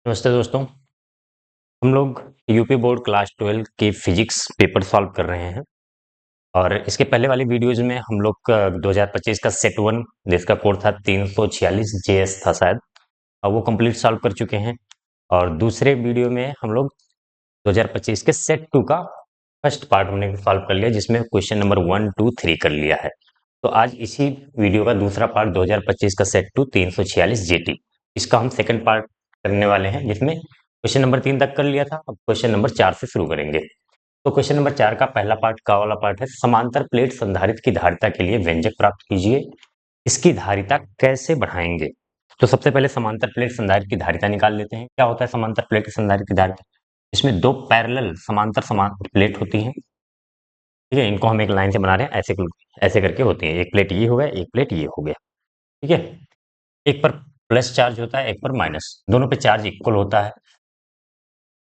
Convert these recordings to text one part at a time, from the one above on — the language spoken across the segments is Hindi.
नमस्ते दोस्तों। हम लोग यूपी बोर्ड क्लास 12 की फिजिक्स पेपर सॉल्व कर रहे हैं और इसके पहले वाली वीडियोज में हम लोग का 2025 का सेट वन जिसका कोड था 346 जेएस था शायद, और वो कंप्लीट सॉल्व कर चुके हैं। और दूसरे वीडियो में हम लोग 2025 के सेट टू का फर्स्ट पार्ट हमने सॉल्व कर लिया, जिसमें क्वेश्चन नंबर 1 2 3 कर लिया है। तो आज इसी वीडियो का दूसरा पार्ट 2025 का सेट टू 346 जेटी, इसका हम सेकंड पार्ट करने वाले हैं, जिसमें क्वेश्चन नंबर 3 तक कर लिया था। अब क्वेश्चन नंबर 4 से शुरू करेंगे। तो क्वेश्चन नंबर 4 का पहला पार्ट का वाला पार्ट है, समांतर प्लेट संधारित्र की धारिता के लिए व्यंजक प्राप्त कीजिए, इसकी धारिता कैसे बढ़ाएंगे। तो सबसे पहले समांतर प्लेट संधारित्र की धारिता निकाल लेते हैं। क्या होता है समांतर प्लेट संधारित्र की धारिता? इसमें दो पैरेलल समांतर समान प्लेट होती हैं, ठीक है। इनको हम एक लाइन से बना रहे हैं, ऐसे ऐसे करके होती है। एक प्लेट ये हो गया, एक प्लेट ये हो गया, ठीक है। एक पर प्लस चार्ज होता है, एक पर माइनस, दोनों पे चार्ज इक्वल होता है।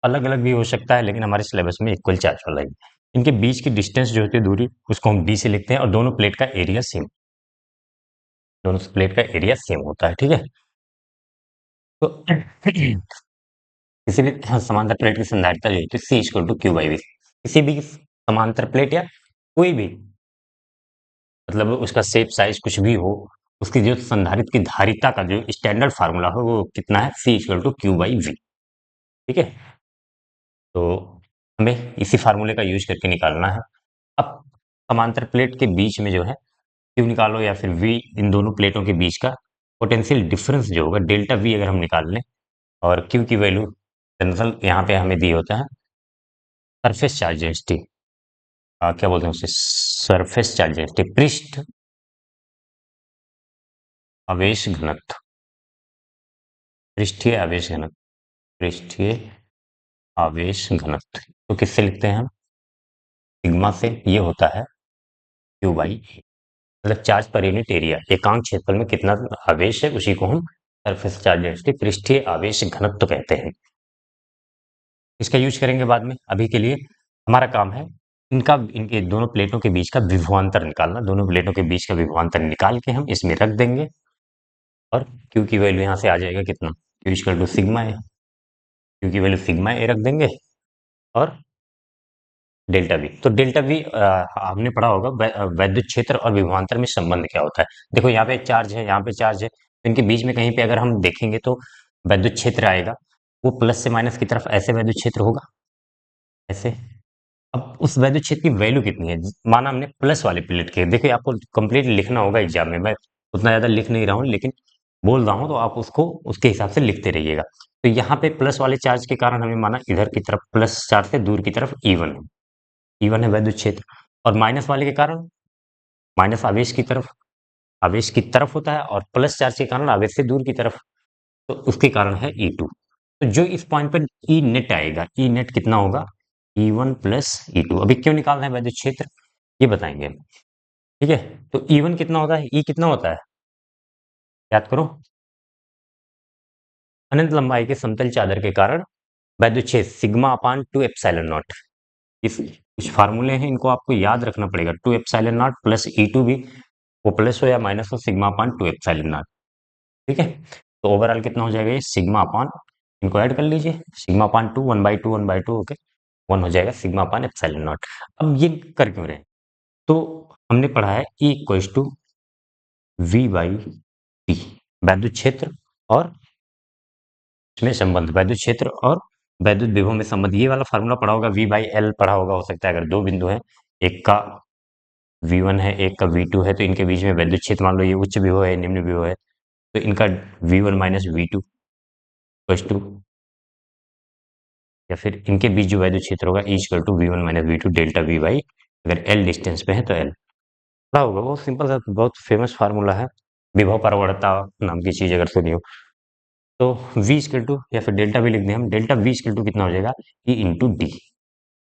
अलग अलग भी हो सकता है, लेकिन हमारे सिलेबस में इक्वल चार्ज वाला ही। इनके बीच की डिस्टेंस जो होती है, दूरी, उसको हम डी से लिखते हैं, और दोनों प्लेट का एरिया सेम, दोनों प्लेट का एरिया सेम होता है, ठीक है। तो किसी भी समांतर प्लेट की संधारिता जो होती है C equal to Q by V. किसी भी समांतर प्लेट या कोई भी, मतलब उसका शेप साइज कुछ भी हो, उसकी जो संधारित्र की धारिता का जो स्टैंडर्ड फार्मूला हो वो कितना है, C equal to Q by V, ठीक है। तो हमें इसी फार्मूले का यूज करके निकालना है। अब समांतर प्लेट के बीच में जो है क्यू निकालो या फिर वी, इन दोनों प्लेटों के बीच का पोटेंशियल डिफरेंस जो होगा डेल्टा वी अगर हम निकाल लें, और क्यू की वैल्यू दरअसल यहाँ पे हमें दी होता है सरफेस चार्ज डेंसिटी, क्या बोलते हैं उसे, सरफेस चार्ज डेंसिटी, पृष्ठ आवेश घनत्व, पृष्ठीय आवेश घनत्व, पृष्ठीय आवेश घनत्व। तो किससे लिखते हैं हम? सिग्मा से। ये होता है क्यू बाई ए, मतलब चार्ज पर यूनिट एरिया, एकांक क्षेत्रफल में कितना आवेश है, उसी को हम सरफेस चार्ज डेंसिटी, पृष्ठीय आवेश घनत्व कहते हैं। इसका यूज करेंगे बाद में। अभी के लिए हमारा काम है इनके दोनों प्लेटों के बीच का विभवांतर निकालना। दोनों प्लेटों के बीच का विभवांतर निकाल के हम इसमें रख देंगे, और क्यू की वैल्यू यहाँ से आ जाएगा कितना, Q equal to sigma A, Q की वैल्यू सिग्मा ए रख देंगे, और डेल्टा वी। तो डेल्टा वी हमने पढ़ा होगा वैद्युत क्षेत्र और विभवांतर में संबंध क्या होता है। देखो यहाँ पे चार्ज है, यहाँ पे चार्ज है, तो इनके बीच में कहीं पे अगर हम देखेंगे तो वैद्युत क्षेत्र आएगा, वो प्लस से माइनस की तरफ ऐसे वैद्युत क्षेत्र होगा, ऐसे। अब उस वैद्युत क्षेत्र की वैल्यू कितनी है, माना हमने प्लस वाले प्लेट के, देखिए आपको कंप्लीट लिखना होगा एग्जाम में, मैं उतना ज्यादा लिख नहीं रहा हूँ, लेकिन बोल रहा हूँ तो आप उसको उसके हिसाब से लिखते रहिएगा। तो यहाँ पे प्लस वाले चार्ज के कारण हमें माना इधर की तरफ प्लस चार्ज से दूर की तरफ E1 है, E1 है वैद्युत क्षेत्र। और माइनस वाले के कारण माइनस आवेश की तरफ होता है, और प्लस चार्ज के कारण आवेश से दूर की तरफ, तो उसके कारण है E2। तो जो इस पॉइंट पर ई नेट आएगा, ई नेट कितना होगा, E1 प्लस E2। अभी क्यों निकाल रहे हैं वैद्युत क्षेत्र, ये बताएंगे, ठीक है। तो E1 कितना होता है, ई कितना होता है, याद करो, अनंत लंबाई के समतल चादर के कारण वैद्युत क्षेत्र सिग्मा अपान 2 एप्सिलॉन नॉट। इस कुछ फार्मूले हैं, इनको आपको याद रखना पड़ेगा। 2 एप्सिलॉन नॉट प्लस E2 भी, वो प्लस हो या माइनस हो, सिग्मा अपान 2 एप्सिलॉन नॉट, ठीक है। तो ओवरऑल कितना हो जाएगा, ये सिग्मा अपान, इनको ऐड कर लीजिए, सिग्मा अपान 2, 1/2 1/2, ओके, 1 हो जाएगा सिग्मा अपान एप्सिलॉन नॉट। अब ये कर क्यों रहे हैं, तो हमने पढ़ा है E equals to V by T, वैद्युत क्षेत्र और इसमें संबंध, वैद्युत क्षेत्र और वैद्युत विभव में संबंध। ये वाला फार्मूला पढ़ा होगा, V बाई एल पढ़ा होगा, हो सकता है अगर दो बिंदु हैं, एक का V1 है, एक का V2 है, तो इनके बीच में वैद्युत क्षेत्र, मान लो ये उच्च विभव है, निम्न विभव है, तो इनका V1 minus V2 equals to, या फिर इनके बीच जो वैद्युत क्षेत्र होगा E equal to V1 minus V2 delta V by, अगर L डिस्टेंस पे है तो L। पढ़ा होगा, बहुत सिंपल सा, बहुत फेमस फार्मूला है, विभव परवर्तता नाम की चीज अगर सुनी हो तो। V इक्वल टू, या फिर डेल्टा V लिख दें हम, डेल्टा V इक्वल टू कितना हो जाएगा, E इंटू डी।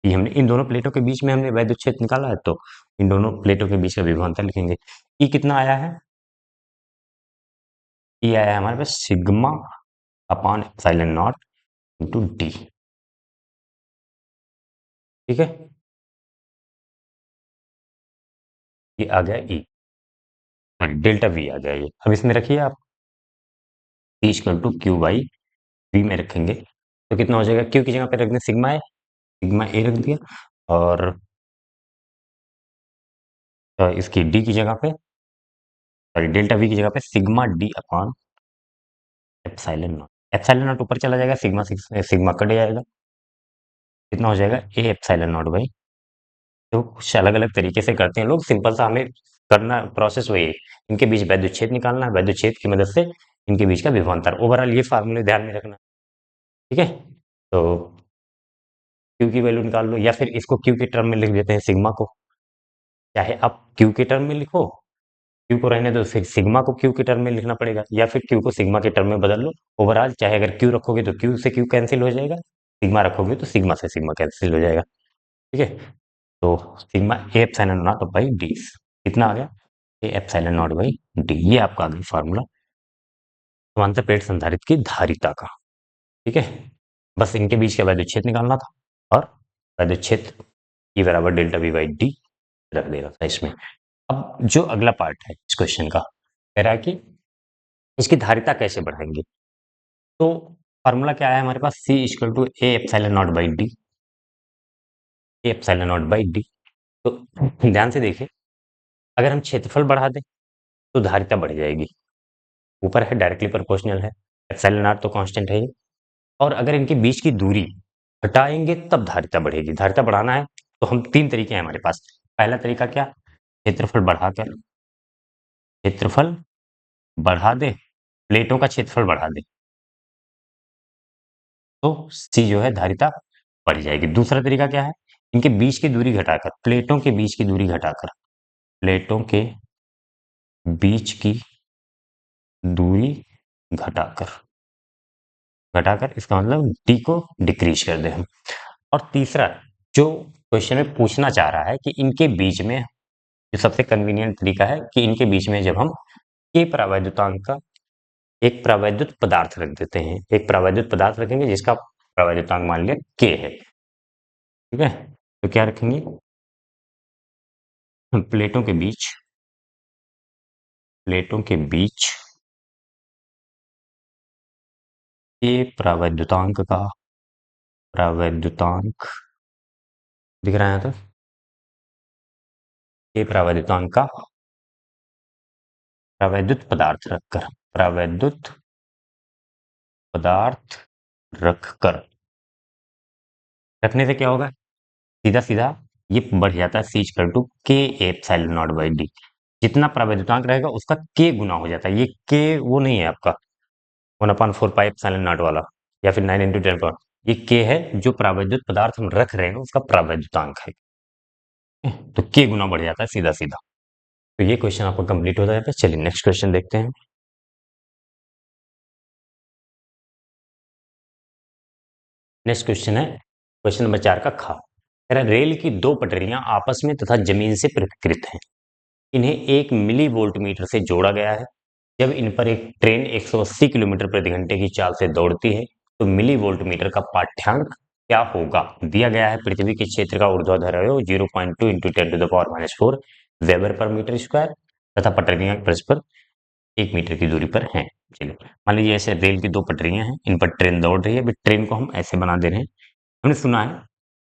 ये हमने इन दोनों प्लेटों के बीच में हमने वैद्युत क्षेत्र निकाला है, तो इन दोनों प्लेटों के बीच का विभवांतर लिखेंगे। ई कितना आया है, ई आया है हमारे पास sigma upon epsilon not into D, ठीक है। ये आ गया ई, डेल्टा वी आ गया ये। अब इसमें रखिए आप, E equal to Q by B में रखेंगे तो कितना हो जाएगा, क्यू की जगह पे रख दें सिग्मा ए रख दिया, और इसकी डी की जगह पे, सॉरी डेल्टा वी की जगह पे sigma D upon epsilon not ऊपर चला जाएगा, सिग्मा कट जाएगा, कितना हो जाएगा ए एप्सिलॉन नॉट बाई। तो कुछ अलग अलग तरीके से करते हैं लोग, सिंपल सा हमें करना प्रोसेस वही है, इनके बीच वैद्युच्छेद निकालना है, वैद्युच्छेद की मदद से इनके बीच का विभवांतर, ओवरऑल ये फार्मूले ध्यान में रखना, ठीक है। तो क्यू की वैल्यू निकाल लो, या फिर इसको क्यू के टर्म में लिख देते हैं सिग्मा को, चाहे आप क्यू के टर्म में लिखो, क्यू को रहने दो, फिर सिग्मा को क्यू के टर्म में लिखना पड़ेगा, या फिर क्यू को सिग्मा के टर्म में बदल लो। ओवरऑल चाहे अगर क्यू रखोगे तो क्यू से क्यू कैंसिल हो जाएगा, सिग्मा रखोगे तो सिग्मा से सिग्मा कैंसिल हो जाएगा, ठीक है। तो sigma A epsilon not by D कितना आ गया, ए एप्सिलॉन नॉट बाई डी, ये आपका आ गया फार्मूला समांतर प्लेट संधारित्र की धारिता का, ठीक है। बस इनके बीच का वैद्युच्छेद निकालना था, और वैद्युच्छेद ई बराबर डेल्टा वी बाई डी रख देना था इसमें। अब जो अगला पार्ट है इस क्वेश्चन का, कह रहा है कि इसकी धारिता कैसे बढ़ाएंगे। तो फार्मूला क्या है हमारे पास, C equal to A epsilon not by D, A epsilon not by D. तो ध्यान से देखिए, अगर हम क्षेत्रफल बढ़ा दें तो धारिता बढ़ जाएगी, ऊपर है डायरेक्टली प्रोपोर्शनल है, एप्सिलॉन नॉट तो कांस्टेंट है ही, और अगर इनके बीच की दूरी हटाएंगे तब धारिता बढ़ेगी। धारिता बढ़ाना है तो हम तीन तरीके हैं हमारे पास। पहला तरीका क्या, क्षेत्रफल बढ़ाकर, क्षेत्रफल बढ़ा दे, प्लेटों का क्षेत्रफल बढ़ा दे, तो सी जो है धारिता बढ़ जाएगी। दूसरा तरीका क्या है, इनके बीच की दूरी घटाकर, प्लेटों के बीच की दूरी घटाकर, प्लेटों के बीच की दूरी घटाकर, इसका मतलब डी को डिक्रीज कर दे हम। और तीसरा जो क्वेश्चन में पूछना चाह रहा है कि इनके बीच में जो सबसे कन्वीनियंट तरीका है कि इनके बीच में जब हम के प्रावैद्युतांक का एक प्रावैद्युत पदार्थ रख देते हैं, एक प्रावैद्युत पदार्थ रखेंगे जिसका प्रावैद्युतांक मान लिया के है, ठीक है। तो क्या रखेंगे, प्लेटों के बीच, प्लेटों के बीच के प्रावैद्युतांक का, प्रावैद्युतांक दिख रहा है तो के प्रावैद्युतांक का प्रावैद्युत पदार्थ रखकर, प्रावैद्युत पदार्थ रखकर, रखने से क्या होगा, सीधा सीधा ये बढ़ जाता है सी इक्वल टू के एप्सिलॉन नॉट बाई डी। जितना प्रावैद्युतांक रहेगा उसका के गुना हो जाता है, ये के वो नहीं है आपका 1/4 पाई एप्सिलॉन नॉट वाला, या फिर 9 × 10 पावर, ये के है जो प्रावैद्युत पदार्थ हम रख रहे हैं उसका प्रावैद्युतांक है, तो के गुना बढ़ जाता है सीधा सीधा। तो ये क्वेश्चन आपका कंप्लीट हो जाता है। चलिए नेक्स्ट क्वेश्चन देखते हैं। नेक्स्ट क्वेश्चन है क्वेश्चन नंबर 4 का खा, कह रहा है रेल की दो पटरियां आपस में तथा जमीन से पृथकृत हैं, इन्हें 1 मिली वोल्ट मीटर से जोड़ा गया है। जब इन पर एक ट्रेन 180 किलोमीटर प्रति घंटे की चाल से दौड़ती है तो मिली वोल्ट मीटर का पाठ्यांक क्या होगा। दिया गया है पृथ्वी के क्षेत्र का ऊर्ध्वाधर अवयव 0.2 into 10⁻⁴ weber per metre square तथा पटरियां परस्पर 1 मीटर की दूरी पर हैं। चलिए मान लीजिए ऐसे रेल की दो पटरियां हैं, इन पर ट्रेन दौड़ रही है, अभी ट्रेन को हम ऐसे बना दे रहे हैं, हमने सुना है,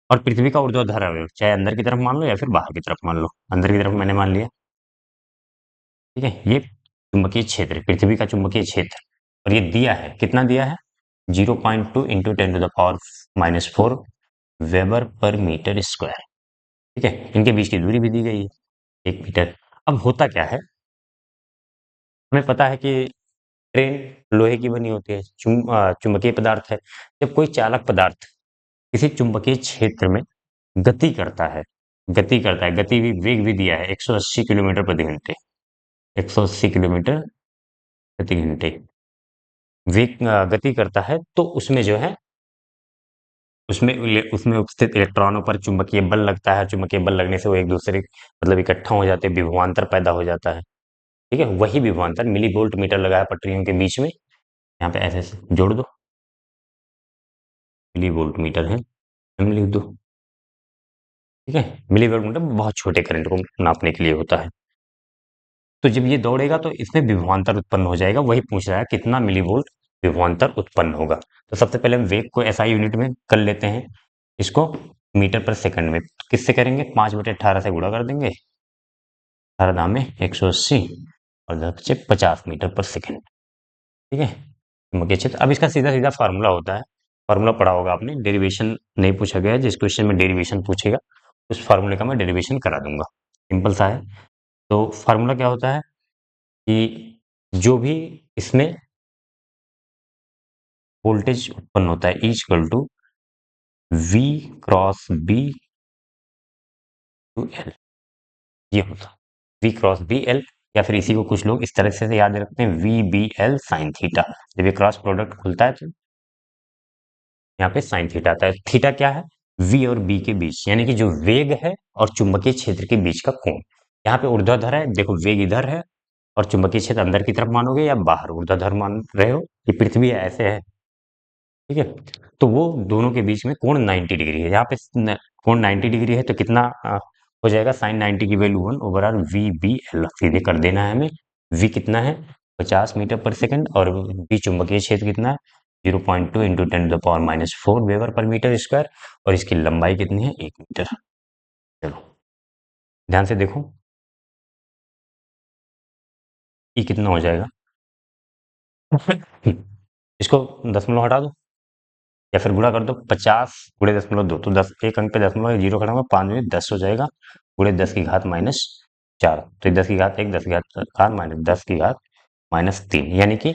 और पृथ्वी का ऊर्ध्वाधर अवयव चाहे अंदर की तरफ मान लो या फिर बाहर की तरफ मान लो, अंदर की तरफ मैंने मान लिया, ठीक है। ये चुंबकीय क्षेत्र, पृथ्वी का चुंबकीय क्षेत्र, और ये दिया है, कितना दिया है 0.2 into 10⁻⁴ weber per metre square, ठीक है। इनके बीच की दूरी भी दी गई है 1 मीटर। अब होता क्या है, हमें पता है कि ट्रेन लोहे की बनी होती है, चुंबकीय पदार्थ है। जब कोई चालक पदार्थ किसी चुंबकीय क्षेत्र में गति करता है, गति भी, वेग भी दिया है 180 किलोमीटर प्रति घंटे, 180 किलोमीटर प्रति घंटे वेग गति करता है, तो उसमें जो है उसमें उपस्थित इलेक्ट्रॉनों पर चुंबकीय बल लगता है, चुंबकीय बल लगने से वो एक दूसरे मतलब इकट्ठा हो जाते हैं, विभवांतर पैदा हो जाता है, ठीक है। वही विभवांतर मिली वोल्ट मीटर लगा है पटरियों के बीच में, यहाँ पे ऐसे ऐसे जोड़ दो, मिली वोल्ट मीटर है, हम लिख दो, ठीक है। मिली वोल्ट मीटर बहुत छोटे करंट को नापने के लिए होता है। तो जब ये दौड़ेगा तो इसमें विभवांतर उत्पन्न हो जाएगा, वही पूछ रहा है कितना मिली वोल्ट विभवांतर उत्पन्न होगा। तो सबसे पहले हम वेग को एसआई यूनिट में कर लेते हैं, इसको मीटर पर सेकंड में किससे करेंगे, 5/18 से गुणा कर देंगे, 18 दामे 180 और 10 मीटर पर सेकंड। ठीक है, चुंबकीय क्षेत्र। अब इसका सीधा सीधा फार्मूला होता है, फार्मूला पढ़ा होगा आपने, डेरिवेशन नहीं पूछा गया है, जिस क्वेश्चन में डेरिवेशन पूछेगा उस फार्मूले का मैं डेरिवेशन करा दूंगा, सिंपल सा है। तो फार्मूला क्या होता है कि जो भी इसमें वोल्टेज उत्पन्न होता है is equal to V cross B to L, ये होता है वी क्रॉस बी एल, या फिर इसी को कुछ लोग इस तरह से याद रखते हैं V B L sine theta. जब ये क्रॉस प्रोडक्ट खुलता है तो यहाँ पे साइन थीटा आता है। थीटा क्या है, वी और बी के बीच, यानी कि जो वेग है और चुंबकीय क्षेत्र के बीच का कोण। यहाँ पे ऊर्ध्वाधर है, देखो वेग इधर है और चुंबकीय क्षेत्र अंदर की तरफ मानोगे या बाहर ऊर्ध्वाधर मान रहे हो, ये पृथ्वी है, ऐसे है, ठीक है। तो वो दोनों के बीच में कोण 90 डिग्री है, यहाँ पे कोण 90 डिग्री है तो कितना हो जाएगा, साइन 90 की value 1/r we B L सीधे कर देना है हमें। वी कितना है, 50 मीटर पर सेकंड, और बी चुंबकीय क्षेत्र कितना है, 0.2 into 10⁻⁴ weber per metre square, और इसकी लंबाई कितनी है, 1 मीटर। चलो ध्यान से देखो, ई कितना हो जाएगा इसको दशमलव हटा दो या फिर गुणा कर दो, 50 × 10.2, तो 10 एक अंक पे दशमलव जीरो खड़ा होगा, 5 में 10 हो जाएगा, गुणे 10⁻⁴ तो 10⁻1 10⁻4 माइनस 10⁻³ यानी कि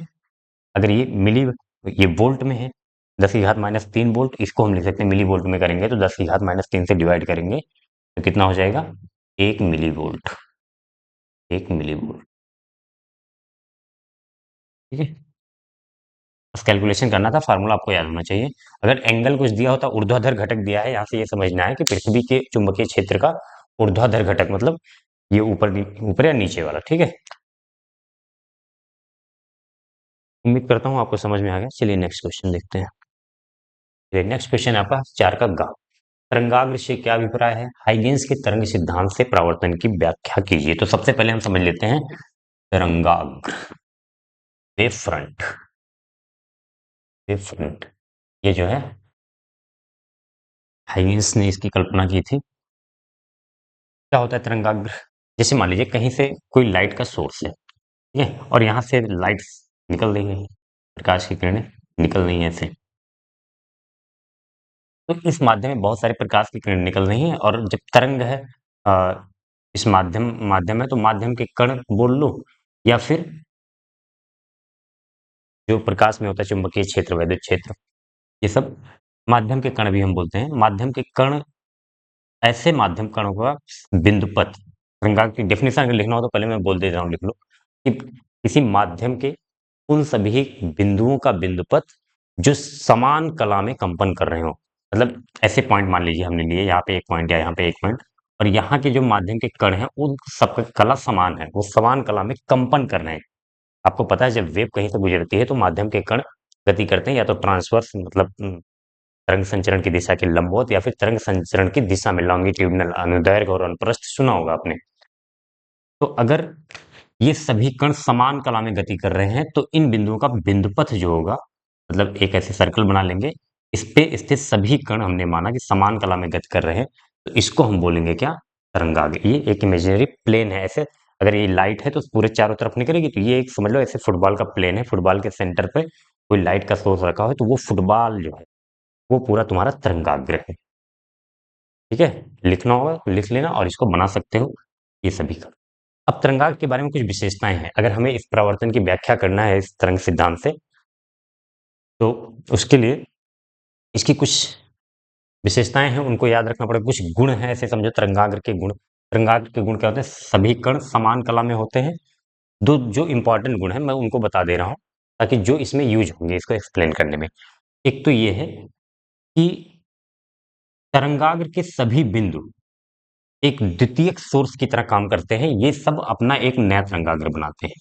अगर ये मिली, ये वोल्ट में है, 10⁻³ वोल्ट, इसको हम लिख सकते हैं मिली वोल्ट में करेंगे तो 10⁻³ से डिवाइड करेंगे तो कितना हो जाएगा, 1 मिली वोल्ट, 1 मिली वोल्ट। ठीक है, बस कैलकुलेशन करना था, फार्मूला आपको याद होना चाहिए। अगर एंगल कुछ दिया होता, ऊर्ध्वाधर घटक दिया है, यहाँ से ये समझना है कि पृथ्वी के चुंबकीय क्षेत्र का ऊर्ध्वाधर घटक मतलब ये ऊपर ऊपर या नीचे वाला। ठीक है, उम्मीद करता हूँ आपको समझ में आ गया। चलिए नेक्स्ट क्वेश्चन देखते हैं। चलिए नेक्स्ट क्वेश्चन है आपका 4 का गा। तरंगाग्र से क्या अभिप्राय है, हाइगेंस के तरंग सिद्धांत से परावर्तन की व्याख्या कीजिए। तो सबसे पहले हम समझ लेते हैं तरंगाग्र, वेव फ्रंट, वेव फ्रंट, ये जो है हाइगेंस ने इसकी कल्पना की थी। क्या होता है तरंगाग्र, जैसे मान लीजिए कहीं से कोई लाइट का सोर्स है, ठीक है, और यहाँ से लाइट्स निकल रही है, प्रकाश की किरणें निकल रही हैं ऐसे, तो इस माध्यम में बहुत सारे प्रकाश की किरण निकल रही हैं, और जब तरंग है अ, इस माध्यम माध्यम है तो माध्यम के कण बोल लो, या फिर जो प्रकाश में होता है चुंबकीय क्षेत्र, वैद्युत क्षेत्र, ये सब माध्यम के कण भी हम बोलते हैं। माध्यम के कण, ऐसे माध्यम कणों का बिंदुपथ, तरंगाग्र की डेफिनेशन अगर लिखना हो तो पहले मैं बोल दे रहा हूँ, लिख लो कि किसी माध्यम के उन सभी बिंदुओं का बिंदुपथ जो समान कला में कंपन कर रहे हो। मतलब ऐसे पॉइंट मान लीजिए हमने लिए, यहाँ पे एक पॉइंट या यहाँ पे एक पॉइंट, और यहाँ के जो माध्यम के कण हैं उन सबका कला समान है, वो समान कला में कंपन कर रहे हैं। आपको पता है जब वेव कहीं से गुजरती है तो माध्यम के कण गति करते हैं, या तो ट्रांसवर्स मतलब तरंग संचरण की दिशा के लंबवत, या फिर तरंग संचरण की दिशा में लॉन्गिट्यूडनल, अनुदैर्घ्य और अनुप्रस्थ, सुना होगा आपने। तो अगर ये सभी कण समान कला में गति कर रहे हैं तो इन बिंदुओं का बिंदुपथ जो होगा, मतलब एक ऐसे सर्कल बना लेंगे, इस पे स्थित सभी कण हमने माना कि समान कला में गति कर रहे हैं, तो इसको हम बोलेंगे क्या, तरंगाग्र। ये एक इमेजिनरी प्लेन है, ऐसे अगर ये लाइट है तो पूरे चारों तरफ निकलेगी, तो ये एक समझ लो ऐसे फुटबॉल का प्लेन है, फुटबॉल के सेंटर पे कोई लाइट का सोर्स रखा हो तो वो फुटबॉल जो है वो पूरा तुम्हारा तरंगाग्र है। ठीक है, लिखना होगा तो लिख लेना, और इसको बना सकते हो ये सभी का। अब तरंगाग्र के बारे में कुछ विशेषताएं हैं, अगर हमें इस परावर्तन की व्याख्या करना है इस तरंग सिद्धांत से, तो उसके लिए इसकी कुछ विशेषताएं हैं, उनको याद रखना पड़ेगा। कुछ गुण हैं, ऐसे समझो तरंगाग्र के गुण। तरंगाग्र के गुण क्या होते हैं, सभी कण समान कला में होते हैं। दो जो इंपॉर्टेंट गुण है मैं उनको बता दे रहा हूँ, ताकि जो इसमें यूज होंगे इसको एक्सप्लेन करने में। एक तो ये है कि तरंगाग्र के सभी बिंदु एक द्वितीयक सोर्स की तरह काम करते हैं, ये सब अपना एक नया तरंगाग्र बनाते हैं।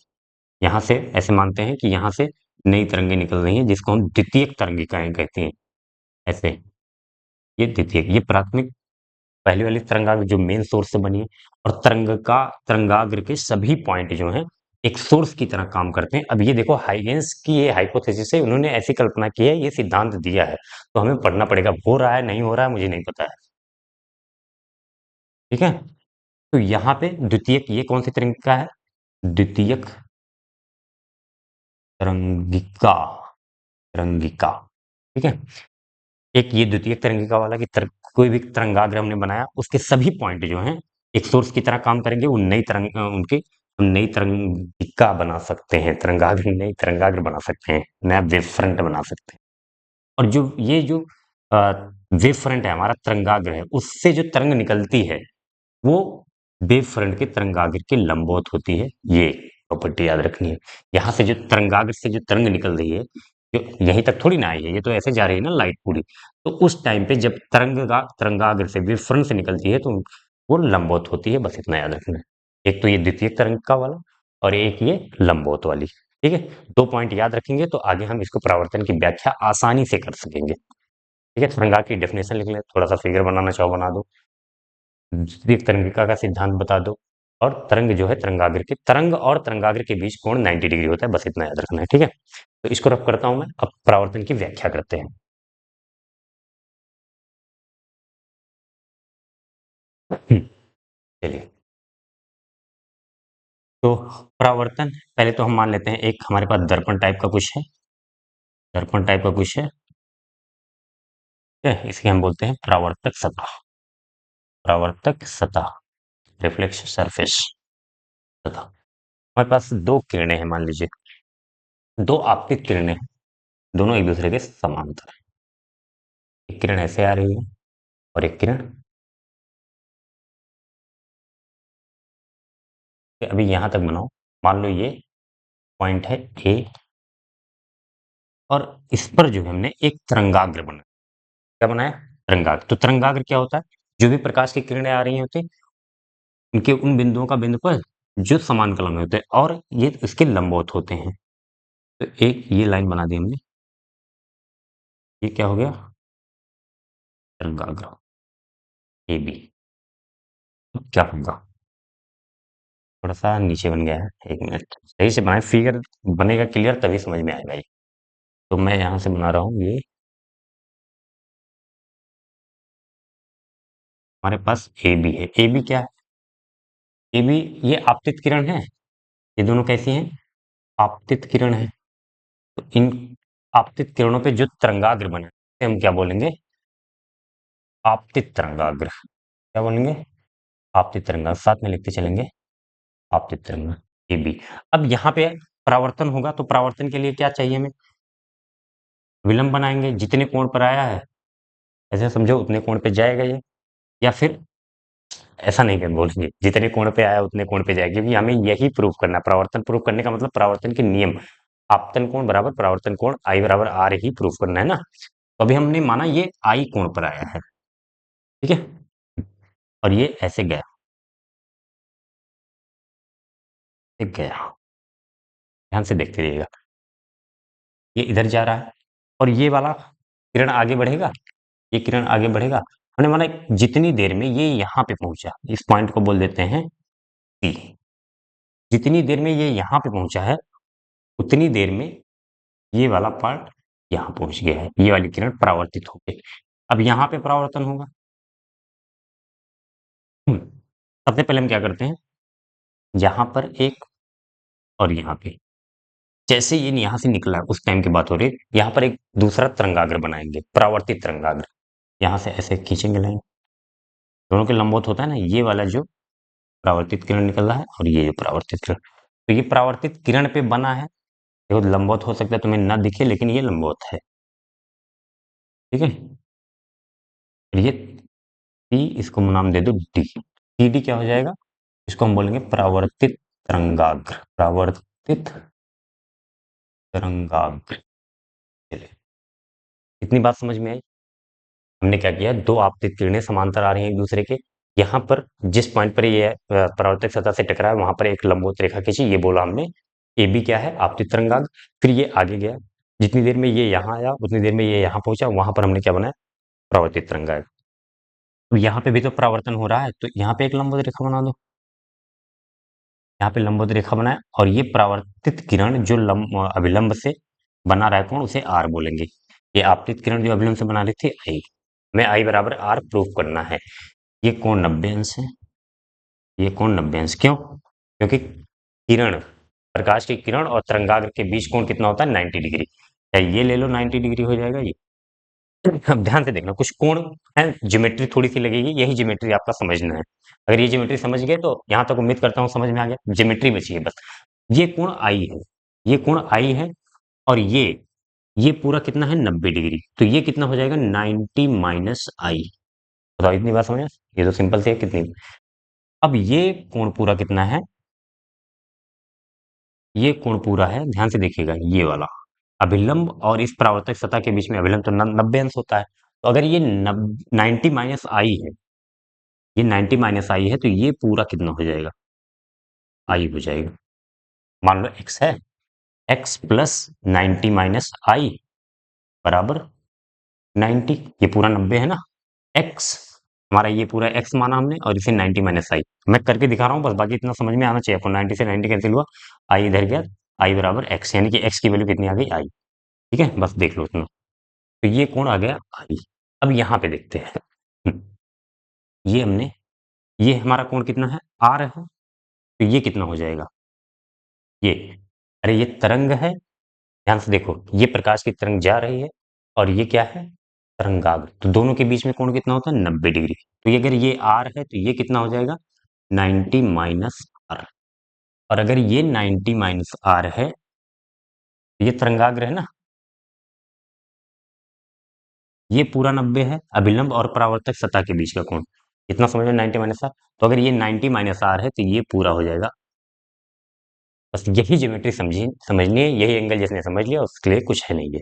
यहाँ से ऐसे मानते हैं कि यहाँ से नई तरंगें निकल रही हैं, जिसको हम द्वितीयक तरंगिकाएं कहते हैं। ऐसे ये द्वितीयक, ये प्राथमिक पहली वाली तरंगाग्र जो मेन सोर्स से बनी है, और तरंगाग्र के सभी पॉइंट जो हैं एक सोर्स की तरह काम करते हैं। अब ये देखो हाइगेंस की ये हाइपोथेसिस है, उन्होंने ऐसी कल्पना की है, ये सिद्धांत दिया है, तो हमें पढ़ना पड़ेगा। हो रहा है नहीं हो रहा है मुझे नहीं पता है, ठीक है। तो यहाँ पे द्वितीयक ये कौन सी तरंगिका है? द्वितीयक तरंगिका, तरंगिका, ठीक है। एक ये द्वितीयक तरंगिका वाला कि कोई भी तरंगाग्र हमने बनाया, उसके सभी पॉइंट जो हैं एक सोर्स की तरह काम करेंगे, वो नई तरंग उनकी हम नई तरंगिका बना सकते हैं, तरंगाग्र नई तरंगाग्र बना सकते हैं, नया वेव फ्रंट बना सकते हैं। और जो ये जो वेव फ्रंट है हमारा तरंगाग्र है, उससे जो तरंग निकलती है वो वेव फ्रंट के तरंगाग्र के लंबवत होती है। ये प्रॉपर्टी याद रखनी है। यहाँ से जो तरंगाग्र से जो तरंग निकल रही है, जो यहीं तक थोड़ी ना आई है, ये तो ऐसे जा रही है ना लाइट पूरी। तो उस टाइम पे जब तरंगाग्र से वेव फ्रंट से निकलती है तो वो लंबवत होती है, बस इतना याद रखना है। एक तो ये द्वितीय तरंगिका वाला और एक ये लंबवत वाली, ठीक है। 2 पॉइंट याद रखेंगे तो आगे हम इसको परावर्तन की व्याख्या आसानी से कर सकेंगे, ठीक है। तरंगाग्र की डेफिनेशन लिख लें, थोड़ा सा फिगर बनाना चाहो बना दो, द्वितीय तरंगिका का सिद्धांत बता दो, और तरंग जो है तरंगाग्र के तरंग और तरंगाग्र के बीच कोण 90 डिग्री होता है, बस इतना याद रखना है, ठीक है। तो इसको रब करता हूं मैं, अब परावर्तन की व्याख्या करते हैं। चलिए, तो परावर्तन पहले तो हम मान लेते हैं एक हमारे पास दर्पण टाइप का कुछ है, दर्पण टाइप का कुछ है, ठीक है। इसे हम बोलते हैं परावर्तक सतह, परावर्तक सतह, रिफ्लेक्शन सरफेस सतह। हमारे पास दो किरणें हैं, मान लीजिए दो आपतित किरणें हैं, दोनों एक दूसरे के समांतर हैं। एक किरण ऐसे आ रही है और एक किरण अभी यहां तक बनाओ। मान लो ये पॉइंट है ए, और इस पर जो है हमने एक तरंगाग्र बनाया। क्या बनाया? तरंगाग्र। तो तरंगाग्र क्या होता है? जो भी प्रकाश की किरणें आ रही होती हैं, उनके उन बिंदुओं का बिंदु पर जो समान कला में होते हैं और ये इसके लंबवत होते हैं। तो एक ये लाइन बना दी हमने, ये क्या हो गया? तरंगाग्र ए बी। क्या होगा? थोड़ा सा नीचे बन गया है, एक मिनट सही से बनाए, फिगर बनेगा क्लियर तभी समझ में आएगा ये। तो मैं यहाँ से बना रहा हूँ ये, हमारे पास ए बी है। ए बी क्या है? ए बी ये आपतित किरण है, ये दोनों कैसी हैं? आपतित किरण है। तो इन आपतित किरणों पे जो तरंगाग्र बने उसे हम क्या बोलेंगे? आपतित तरंगाग्र। क्या बोलेंगे? आपतित तरंगाग्र, साथ में लिखते चलेंगे, आपतित तरंग ए बी। अब यहाँ पे परावर्तन होगा तो परावर्तन के लिए क्या चाहिए हमें? विलंब बनाएंगे, जितने कोण पर आया है ऐसे समझो उतने कोण पे जाएगा ये, या फिर ऐसा नहीं कर बोलेंगे जितने कोण पे आया उतने कोण पे जाएगा, क्योंकि हमें यही प्रूव करना है। परावर्तन प्रूव करने का मतलब परावर्तन के नियम, आपतन कोण बराबर परावर्तन कोण आई बराबर आर ही प्रूफ करना है ना। तो अभी हमने माना ये आई कोण पर आया है, ठीक है, और ये ऐसे गया, एक गया, ध्यान से देखते रहिएगा, ये इधर जा रहा है और ये वाला किरण आगे बढ़ेगा, ये किरण आगे बढ़ेगा। हमने माना जितनी देर में ये यहाँ पे पहुंचा, इस पॉइंट को बोल देते हैं सी। जितनी देर में ये यहाँ पे पहुंचा है उतनी देर में ये वाला पार्ट यहाँ पहुंच गया है, ये वाली किरण परावर्तित हो गई। अब यहाँ पे परावर्तन होगा। सबसे पहले हम क्या करते हैं, यहाँ पर एक और यहाँ पे, जैसे ये यहाँ से निकला उस टाइम की बात हो रही है, यहाँ पर एक दूसरा तरंगाग्र बनाएंगे, परावर्तित तरंगाग्र। यहाँ से ऐसे खींचेंगे लाइन, दोनों के लंबवत होता है ना, ये वाला जो परावर्तित किरण निकल रहा है और ये जो परावर्तित किरण, तो ये परावर्तित किरण पे बना है। देखो लंबवत हो सकता है तुम्हें ना दिखे, लेकिन ये लंबवत है, ठीक है। और ये टी, इसको नाम दे दो डी, टी डी क्या हो जाएगा? इसको हम बोलेंगे परावर्तित तरंगाग्र, परावर्तित तरंगाग्र। चलिए, इतनी बात समझ में आई। हमने क्या किया, दो आपतित किरणें समांतर आ रही हैं एक दूसरे के, यहाँ पर जिस पॉइंट पर ये परावर्तक सतह से टकराया वहां पर एक लंबवत रेखा खींची, ये बोला हमने ए बी क्या है? आपतित तरंगाग्र। फिर ये आगे गया, जितनी देर में ये यहाँ आया उतनी देर में ये यहाँ पहुंचा, वहां पर हमने क्या बनाया? परावर्तित तरंगाग्र। तो यहाँ पे भी तो परावर्तन हो रहा है, तो यहाँ पे एक लंबवत रेखा बना दो। यहाँ पे लंबवत रेखा बनाए और ये परावर्तित किरण जो अभिलंब से बना रहा है कोण, उसे आर बोलेंगे। ये आपतित किरण जो अभिलंब से बना रही थी आई, हमें आई बराबर आर प्रूफ करना है। ये कोण 90 अंश है, ये कोण 90 अंश। क्यों? क्योंकि किरण, प्रकाश की किरण और तरंगाग्र के बीच कोण कितना होता है? 90 डिग्री। चाहे ये ले लो 90 डिग्री हो जाएगा ये। अब ध्यान से देखना, कुछ कोण है, ज्योमेट्री थोड़ी सी लगेगी, यही ज्योमेट्री आपका समझना है। अगर ये ज्योमेट्री समझ गए तो यहाँ तक उम्मीद करता हूँ समझ में आ गया, ज्योमेट्री बची है बस। ये कोण आई है, ये कोण आई है, और ये पूरा कितना है? 90 डिग्री। तो ये कितना हो जाएगा? 90 माइनस आई। बताओ, इतनी बात समझ? ये तो सिंपल से है कितनी। अब ये कोण पूरा कितना है? ये कोण पूरा है, ध्यान से देखिएगा, ये वाला अभिलंब और इस परावर्तक सतह के बीच में अभिलंब तो 90 अंश होता है। तो अगर ये 90 माइनस आई है, ये 90 माइनस आई है, तो ये पूरा कितना हो जाएगा? आई हो जाएगा। मान लो x है, x प्लस 90 माइनस आई बराबर 90। ये पूरा 90 है ना, x हमारा, ये पूरा x माना हमने, और इसे 90 माइनस आई मैं करके दिखा रहा हूँ बस, बाकी इतना समझ में आना चाहिए आपको। 90 से 90 कैंसिल हुआ, आई इधर गया, आई बराबर x, यानी कि x की वैल्यू कितनी आ गई? आई। ठीक है, बस देख लो इतना। तो ये कोण आ गया आई। अब यहाँ पे देखते हैं। ये हमने, ये हमारा कोण कितना है? आर है। तो ये कितना हो जाएगा? ये, अरे ये तरंग है, ध्यान से देखो, ये प्रकाश की तरंग जा रही है, और ये क्या है? तरंगाग्र। तो दोनों के बीच में कोण कितना होता है? 90 डिग्री। तो ये, अगर ये आर है तो ये कितना हो जाएगा? 90 माइनस आर। और अगर ये 90 माइनस आर है, तो ये तरंगाग्र है ना, ये पूरा 90 है, अभिलंब और परावर्तक सतह के बीच का कोण। कितना समझ में? 90 माइनस आर। तो अगर ये 90 माइनस आर है, तो ये पूरा हो जाएगा। बस यही ज्योमेट्री समझनी है, यही एंगल जिसने समझ लिया उसके लिए कुछ है नहीं ये।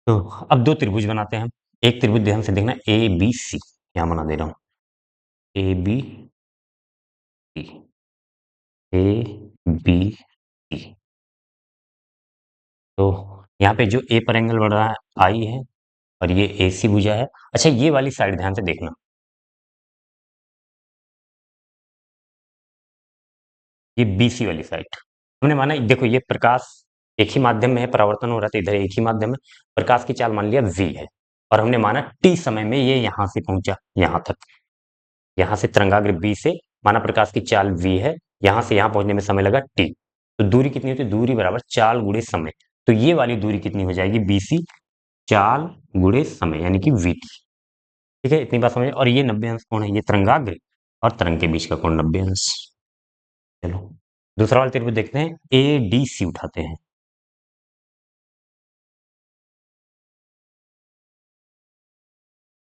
तो अब दो त्रिभुज बनाते हैं हम। एक त्रिभुज ध्यान से देखना, ए बी सी, यहां बना दे रहा हूं, A B C, A B C. तो यहाँ पे जो ए पर एंगल बढ़ रहा है आई है, और ये ए सी भुजा है। अच्छा, ये वाली साइड ध्यान से देखना, ये बी सी वाली साइड हमने माना, देखो ये प्रकाश एक ही माध्यम में है, परावर्तन हो रहा था, इधर एक ही माध्यम है, प्रकाश की चाल मान लिया v है, और हमने माना t समय में ये यहां से पहुंचा, यहां तक, यहां से तरंगाग्र B से माना प्रकाश की चाल v है, यहां से यहां पहुंचने में समय लगा t। तो दूरी कितनी होती है? दूरी बराबर चाल गुणे समय। तो ये वाली दूरी कितनी हो जाएगी? BC, चाल गुणे समय, यानी कि VT। ठीक है, इतनी बात समझ। और ये 90 अंश कोण है, ये तरंगाग्र और तरंग के बीच का कोण 90 अंश। चलो दूसरा वाला त्रिभुज देखते हैं, ADC उठाते हैं।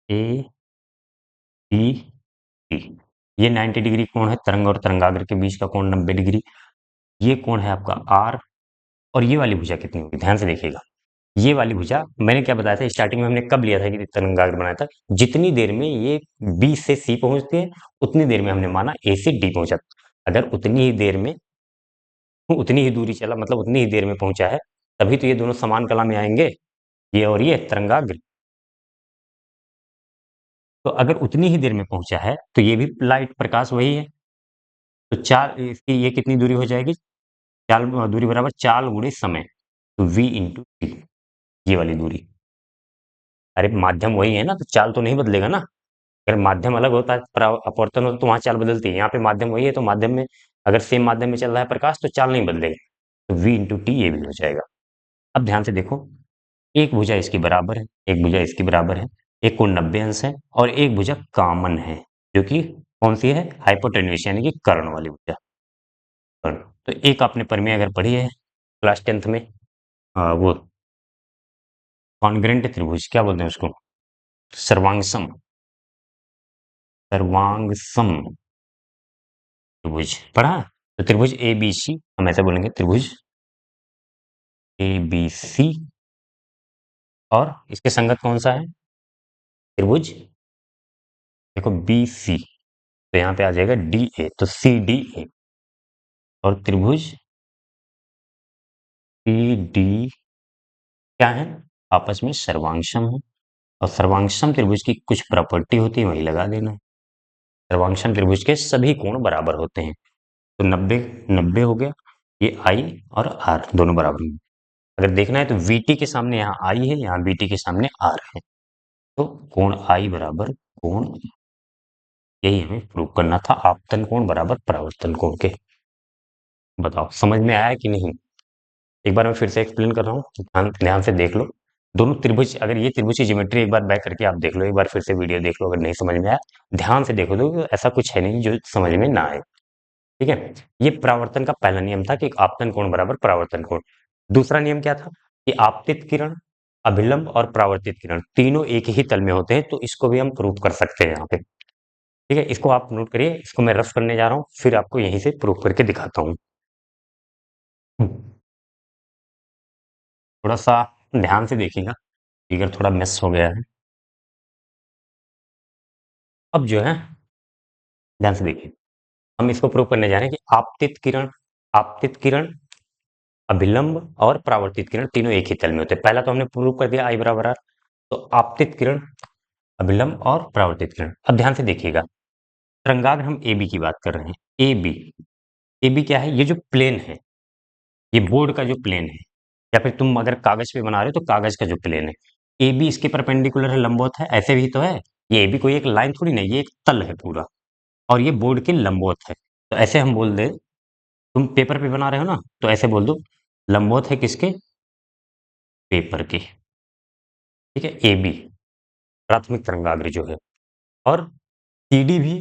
ADC, ये 90 डिग्री कोण है, तरंग और तरंगाग्र के बीच का कोण 90 डिग्री। ये कोण है आपका R। और ये वाली भुजा कितनी होगी? ध्यान से देखिएगा, ये वाली भुजा मैंने क्या बताया था स्टार्टिंग में, हमने कब लिया था कि तरंगाग्र बनाया था? जितनी देर में ये B से C पहुंचती है, उतनी देर में हमने माना A से D पहुंचा। अगर उतनी ही देर में, उतनी ही दूरी चला, मतलब उतनी ही देर में पहुंचा है, तभी तो ये दोनों समान कला में आएंगे, ये और ये तरंगाग्र। तो अगर उतनी ही देर में पहुंचा है, तो ये भी लाइट प्रकाश वही है। तो चाल इसकी, ये कितनी दूरी हो जाएगी? चाल दूरी बराबर चाल गुणे समय, तो V इंटू टी, ये वाली दूरी। अरे माध्यम वही है ना, तो चाल तो नहीं बदलेगा ना। अगर माध्यम अलग होता है, अपवर्तन होता, तो वहां चाल बदलती है। यहाँ पे माध्यम वही है, तो माध्यम में, अगर सेम माध्यम में चल रहा है प्रकाश, तो चाल नहीं बदलेगी। तो V इंटू टी ये भी हो जाएगा। अब ध्यान से देखो, एक भुजा इसकी बराबर है, एक भुजा इसकी बराबर है, एक कोण 90 अंश है, और एक भुजा कॉमन है, जो कि कौन सी है? हाइपोटेन्यूस, यानी कि कर्ण वाली भुजा, कर्ण। तो एक आपने परिमेय अगर पढ़ी है क्लास 10th में, वो कॉन्ग्रेंट त्रिभुज, क्या बोलते हैं उसको? सर्वांगसम, सर्वांगसम त्रिभुज पढ़ा है? तो त्रिभुज ए बी सी, हम ऐसे बोलेंगे, त्रिभुज ए बी सी, और इसके संगत कौन सा है? त्रिभुज, देखो बी सी, तो यहाँ पे आ जाएगा डी ए, तो सी डी ए। और त्रिभुज सी डी क्या है? आपस में सर्वांगसम है। और सर्वांगसम त्रिभुज की कुछ प्रॉपर्टी होती है, वही लगा देना है। सर्वांगसम त्रिभुज के सभी कोण बराबर होते हैं। तो 90 90 हो गया। ये आई और आर दोनों बराबर हैं। अगर देखना है तो वीटी के सामने यहाँ आई है, यहाँ बीटी के सामने आर है। तो कोण आई बराबर कोण, यही हमें प्रूव करना था, आपतन कोण बराबर परावर्तन कोण के। बताओ समझ में आया कि नहीं? एक बार मैं फिर से एक्सप्लेन कर रहा हूँ, ध्यान ध्यान से देख लो। दोनों त्रिभुज, अगर ये त्रिभुज की ज्योमेट्री एक बार बैक करके आप देख लो, एक बार फिर से वीडियो देख लो, अगर नहीं समझ में आया ध्यान से देखो तो ऐसा कुछ है नहीं जो समझ में ना आए। ठीक है, ये परावर्तन का पहला नियम था कि आपतन कोण बराबर परावर्तन कोण। दूसरा नियम क्या था कि आपतित किरण, अभिलंब और परावर्तित किरण तीनों एक ही तल में होते हैं, तो इसको भी हम प्रूव कर सकते हैं यहाँ पे। ठीक है, इसको आप नोट करिए, इसको मैं रफ करने जा रहा हूँ, फिर आपको यहीं से प्रूव करके दिखाता हूँ। थोड़ा सा ध्यान से देखिएगा, फिगर थोड़ा मिस हो गया है। अब जो है ध्यान से देखिए, हम इसको प्रूव करने जा रहे हैं कि आपतित किरण, अभिलंब और परावर्तित किरण तीनों एक ही तल में होते हैं। पहला तो हमने प्रूव कर दिया आई बराबर आर। तो आपतित किरण, अभिलंब और परावर्तित किरण। अब ध्यान से देखिएगा, तरंगाग्र हम ए बी की बात कर रहे हैं। ए बी, ए बी क्या है? ये जो प्लेन है, ये बोर्ड का जो प्लेन है, या फिर तुम अगर कागज पे बना रहे हो तो कागज का जो प्लेन है, ए बी इसके परपेंडिकुलर है, लंबवत है, ऐसे भी तो है। ये ए बी कोई एक लाइन थोड़ी ना, ये एक तल है पूरा, और ये बोर्ड के लंबवत है। तो ऐसे हम बोल दे, तुम पेपर पे बना रहे हो ना, तो ऐसे बोल दो लंबवत है किसके? पेपर के। ठीक है, ए बी प्राथमिक तरंगाग्र जो है, और सी डी भी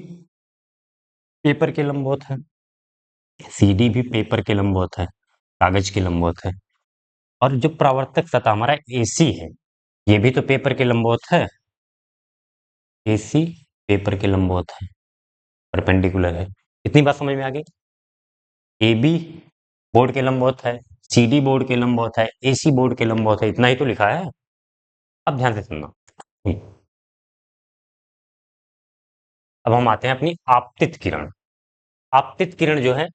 पेपर के लंबवत है। सी डी भी पेपर के लंबवत है, कागज के लंबवत है। और जो परावर्तक सतह हमारा एसी है, ये भी तो पेपर के लंबवत है। एसी पेपर के लंबवत है, परपेंडिकुलर है। इतनी बात समझ में आ गई? ए बी बोर्ड के लंबवत है, सी डी बोर्ड के लंबवत है, एसी बोर्ड के लंबवत है, इतना ही तो लिखा है। अब ध्यान से सुनना। अब हम आते हैं अपनी आपतित किरण। आपतित किरण जो है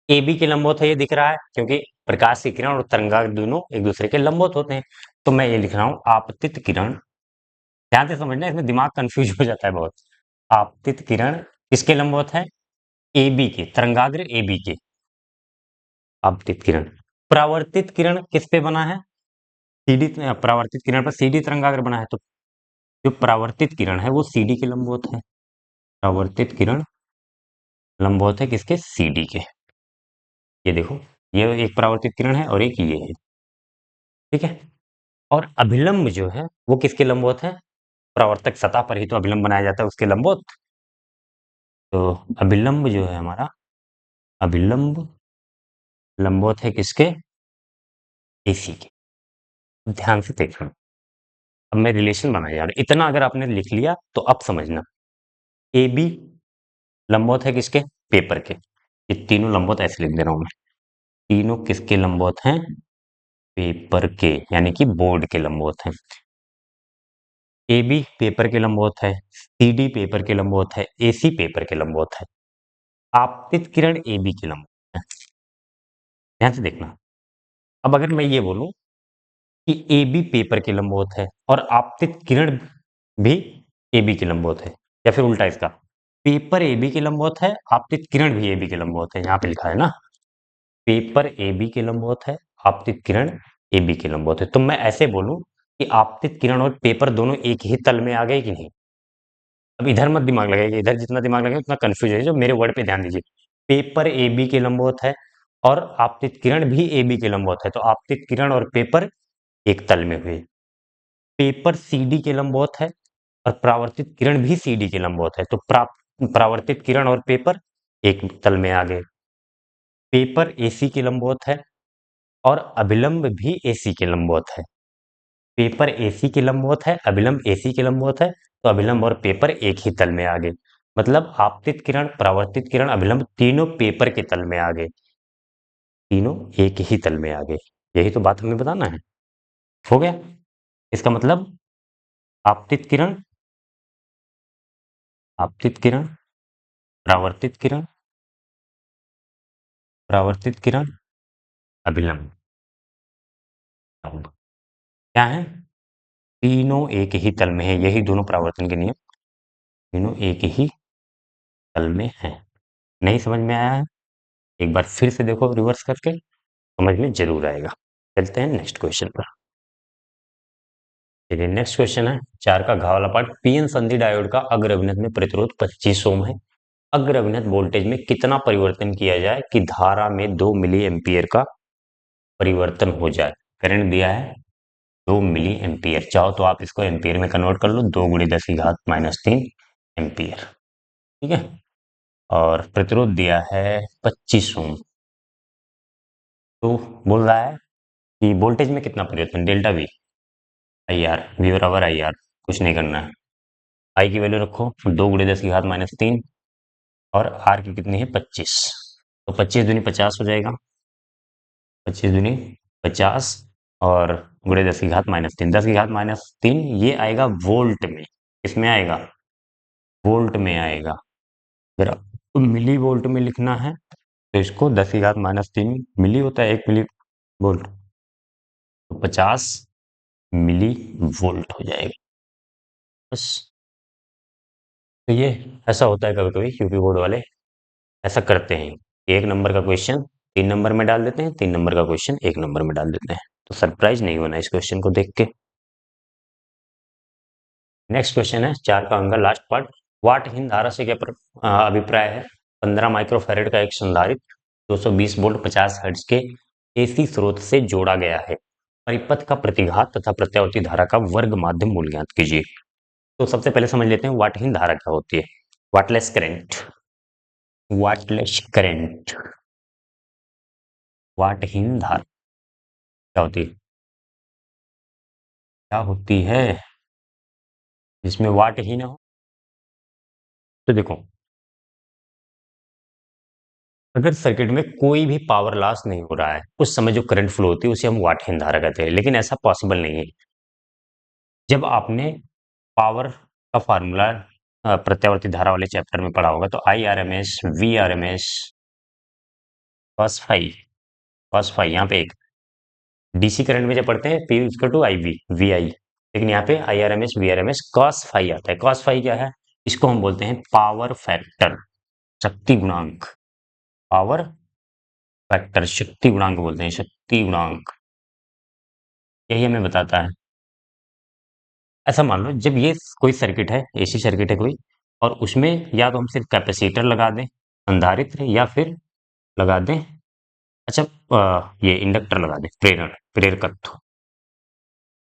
ए बी के लंबवत है, ये दिख रहा है, क्योंकि प्रकाश की किरण और तरंगाग्र दोनों एक दूसरे के लंबवत होते हैं। तो मैं ये लिख रहा हूं आपतित किरण। ध्यान से समझना, इसमें दिमाग कंफ्यूज हो जाता है बहुत। आपतित किरण किसके लंबवत है? ए बी के, तरंगाग्र ए बी के। आपतित किरण, परावर्तित किरण किस पे बना है? सीडी, परावर्तित किरण पर सीडी तरंगाग्र बना है, तो जो परावर्तित किरण है वो सीडी के लंबवत है। परावर्तित किरण लंबवत है किसके? सीडी के। ये देखो, ये एक परावर्तित किरण है और एक ये है। ठीक है, और अभिलंब जो है वो किसके लंबवत है? परावर्तक सतह पर ही तो अभिलंब बनाया जाता है, उसके लंबवत। तो अभिलंब जो है हमारा, अभिलंब लंबवत है किसके? एसी के। ध्यान से देखना, अब मैं रिलेशन बनाया यार, इतना अगर आपने लिख लिया तो अब समझना। ए बी लंबवत है किसके? पेपर के। ये तीनों लंबवत ऐसे लिख दे रहा हूं मैं, तीनों किसके लंबवत हैं? पेपर के, यानी कि बोर्ड के लंबवत हैं। ए बी पेपर के लंबवत है, सी डी पेपर के लंबवत है, एसी पेपर के लंबवत है। आपतित किरण ए बी के लंबवत है। ध्यान से देखना, अब अगर मैं ये बोलूं कि ए बी पेपर के लंबवत है और आपतित किरण भी ए बी के लंबवत है, या फिर उल्टा इसका, पेपर ए बी के लंबवत है, आपतित किरण भी ए बी के लंबवत है, यहाँ पे लिखा है ना, पेपर ए बी के लंबवत है, आपतित किरण ए बी के लंबवत है। तो मैं ऐसे बोलूं कि आपतित किरण और पेपर दोनों एक ही तल में आ गए कि नहीं? अब इधर मत दिमाग लगाइए, इधर जितना दिमाग लगाइए उतना कंफ्यूज है, जो मेरे वर्ड पे ध्यान दीजिए। पेपर ए बी के लंबवत है और आपतित किरण भी ए बी के लंबवत है, तो आपतित किरण और पेपर एक तल में हुए। पेपर सी डी के लंबवत है और परावर्तित किरण भी सी डी के लंबवत है, तो परावर्तित किरण और पेपर एक तल में आ गए। पेपर एसी के लंबवत है और अभिलंब भी एसी के लंबवत है। पेपर एसी के लंबवत है, अभिलंब एसी के लंबवत है, तो अभिलंब और पेपर एक ही तल में आ गए। मतलब आपतित किरण, परावर्तित किरण, अभिलंब तीनों पेपर के तल में आ गए, तीनों एक ही तल में आ गए। यही तो बात हमें बताना है। हो गया, इसका मतलब आपतित किरण, आपतित किरण, परावर्तित किरण, परावर्तित किरण, अभिलंब, अब क्या है? तीनों एक ही तल में है, यही दोनों परावर्तन के नियम, तीनों एक ही तल में है। नहीं समझ में आया है? एक बार फिर से देखो रिवर्स करके, समझ में जरूर आएगा। चलते हैं नेक्स्ट क्वेश्चन पर। चलिए नेक्स्ट क्वेश्चन है 4 का घ वाला पार्ट। पीएन संधि डायोड का अग्र अभिनत में प्रतिरोध 25 ओम है। अग्र अभिनत वोल्टेज में कितना परिवर्तन किया जाए कि धारा में 2 मिली एम्पियर का परिवर्तन हो जाए। करंट दिया है 2 मिली एम्पियर, चाहो तो आप इसको एम्पियर में कन्वर्ट कर लो, 2 गुणे 10 की घात -3 एम्पियर। ठीक है, और प्रतिरोध दिया है 25 ओम। तो बोल रहा है कि वोल्टेज में कितना परिवर्तन, delta V, I R, V बराबर आई आर, कुछ नहीं करना है। आई की वैल्यू रखो 2 गुणे 10 की घात -3, और आर की कितनी है 25, तो 25 दूनी 50 हो जाएगा, 25 दूनी 50, और गुणे 10 की घात -3, 10 की घात -3 ये आएगा वोल्ट में, किसमें आएगा, वोल्ट में आएगा। अगर मिली वोल्ट में लिखना है तो इसको 10 की घात -3 मिली होता है 1 मिली वोल्ट, तो 50 मिली वोल्ट हो जाएगा बस। तो ये ऐसा होता है कभी कभी, यूपी बोर्ड वाले ऐसा करते हैं, 1 नंबर का क्वेश्चन 3 नंबर में डाल देते हैं, 3 नंबर का क्वेश्चन 1 नंबर में डाल देते हैं। तो सरप्राइज नहीं होना इस क्वेश्चन को देख के। नेक्स्ट क्वेश्चन है 4 का अंक लास्ट पार्ट। वाटहीन धारा से क्या अभिप्राय है। 15 माइक्रोफैरेड का एक संधारित्र 220 वोल्ट 50 हर्ट्ज के एसी स्रोत से जोड़ा गया है। परिपथ का प्रतिघात तथा प्रत्यावर्ती धारा का वर्ग माध्य मूल ज्ञात कीजिए। तो सबसे पहले समझ लेते हैं वाटहीन धारा क्या होती है। वाटलेस करंट, वाटलेस करंट, वाटहीन धारा क्या होती है, क्या होती है जिसमें वाट ही ना हो। तो देखो, अगर सर्किट में कोई भी पावर लॉस नहीं हो रहा है उस समय जो करंट फ्लो होती है उसे हम वाटहीन धारा कहते हैं, लेकिन ऐसा पॉसिबल नहीं है। जब आपने पावर का फार्मूला प्रत्यावर्ती धारा वाले चैप्टर में पढ़ा होगा, तो I R M S, V R M S, cos phi, cos phi, यहाँ पे एक डीसी करंट में जब पढ़ते हैं P equal to I V, V I, लेकिन यहाँ पे I R M S, V R M S, cos phi आता है। कॉस फाई क्या है, इसको हम बोलते हैं पावर फैक्टर, शक्ति गुणांक, पावर फैक्टर, शक्ति गुणांक बोलते हैं, शक्ति गुणांक, यही हमें बताता है। ऐसा मान लो जब ये कोई सर्किट है, एसी सर्किट है कोई, और उसमें या तो हम सिर्फ कैपेसिटर लगा दें, संधारित्र, या फिर लगा दें, अच्छा ये इंडक्टर लगा दें, प्रेरक, प्रेरकत्व,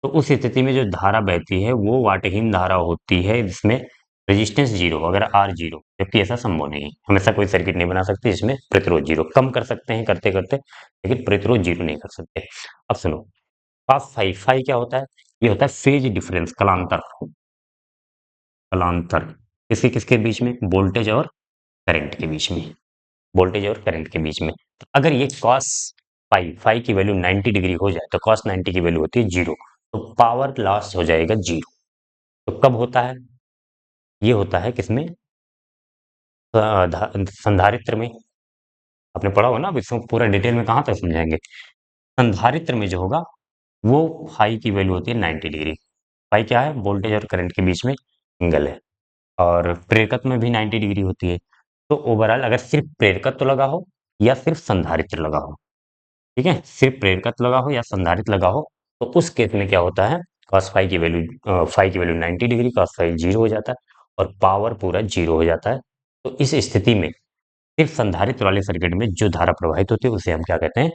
तो उस स्थिति में जो धारा बहती है वो वाटहीन धारा होती है, जिसमें रेजिस्टेंस जीरो, अगर आर जीरो, जबकि ऐसा संभव नहीं है। हम ऐसा कोई सर्किट नहीं बना सकते जिसमें प्रतिरोध जीरो, कम कर सकते हैं करते करते, लेकिन प्रतिरोध जीरो नहीं कर सकते। अब सुनो, कॉस फाई, फाई क्या होता है, ये होता है फेज डिफरेंस, कलांतर, कलांतर, किसके किसके बीच में, वोल्टेज और करंट के बीच में, वोल्टेज और करंट के बीच में। तो अगर ये कॉस फाई, फाई की वैल्यू 90 डिग्री हो जाए तो कॉस 90 की वैल्यू होती है जीरो, तो पावर लॉस हो जाएगा जीरो। तो कब होता है, ये होता है किसमें, संधारित्र में। आपने पढ़ा होगा ना, अब इसको पूरा डिटेल में कहाँ तक समझाएंगे। संधारित्र में जो होगा वो फाई की वैल्यू होती है 90 डिग्री। फाई क्या है, वोल्टेज और करंट के बीच में एंगल है, और प्रेरकत्व में भी 90 डिग्री होती है। तो ओवरऑल अगर सिर्फ प्रेरकत्व लगा हो या सिर्फ संधारित्र लगा हो, ठीक है, सिर्फ प्रेरकत्व लगा हो या संधारित्र लगा हो, तो उस केस में क्या होता है, cos फाई की वैल्यू, फाई की value 90 degree, cos phi zero हो जाता है, और पावर पूरा जीरो हो जाता है। तो इस स्थिति में सिर्फ संधारित्र वाले सर्किट में जो धारा प्रवाहित होती है उसे हम क्या कहते हैं,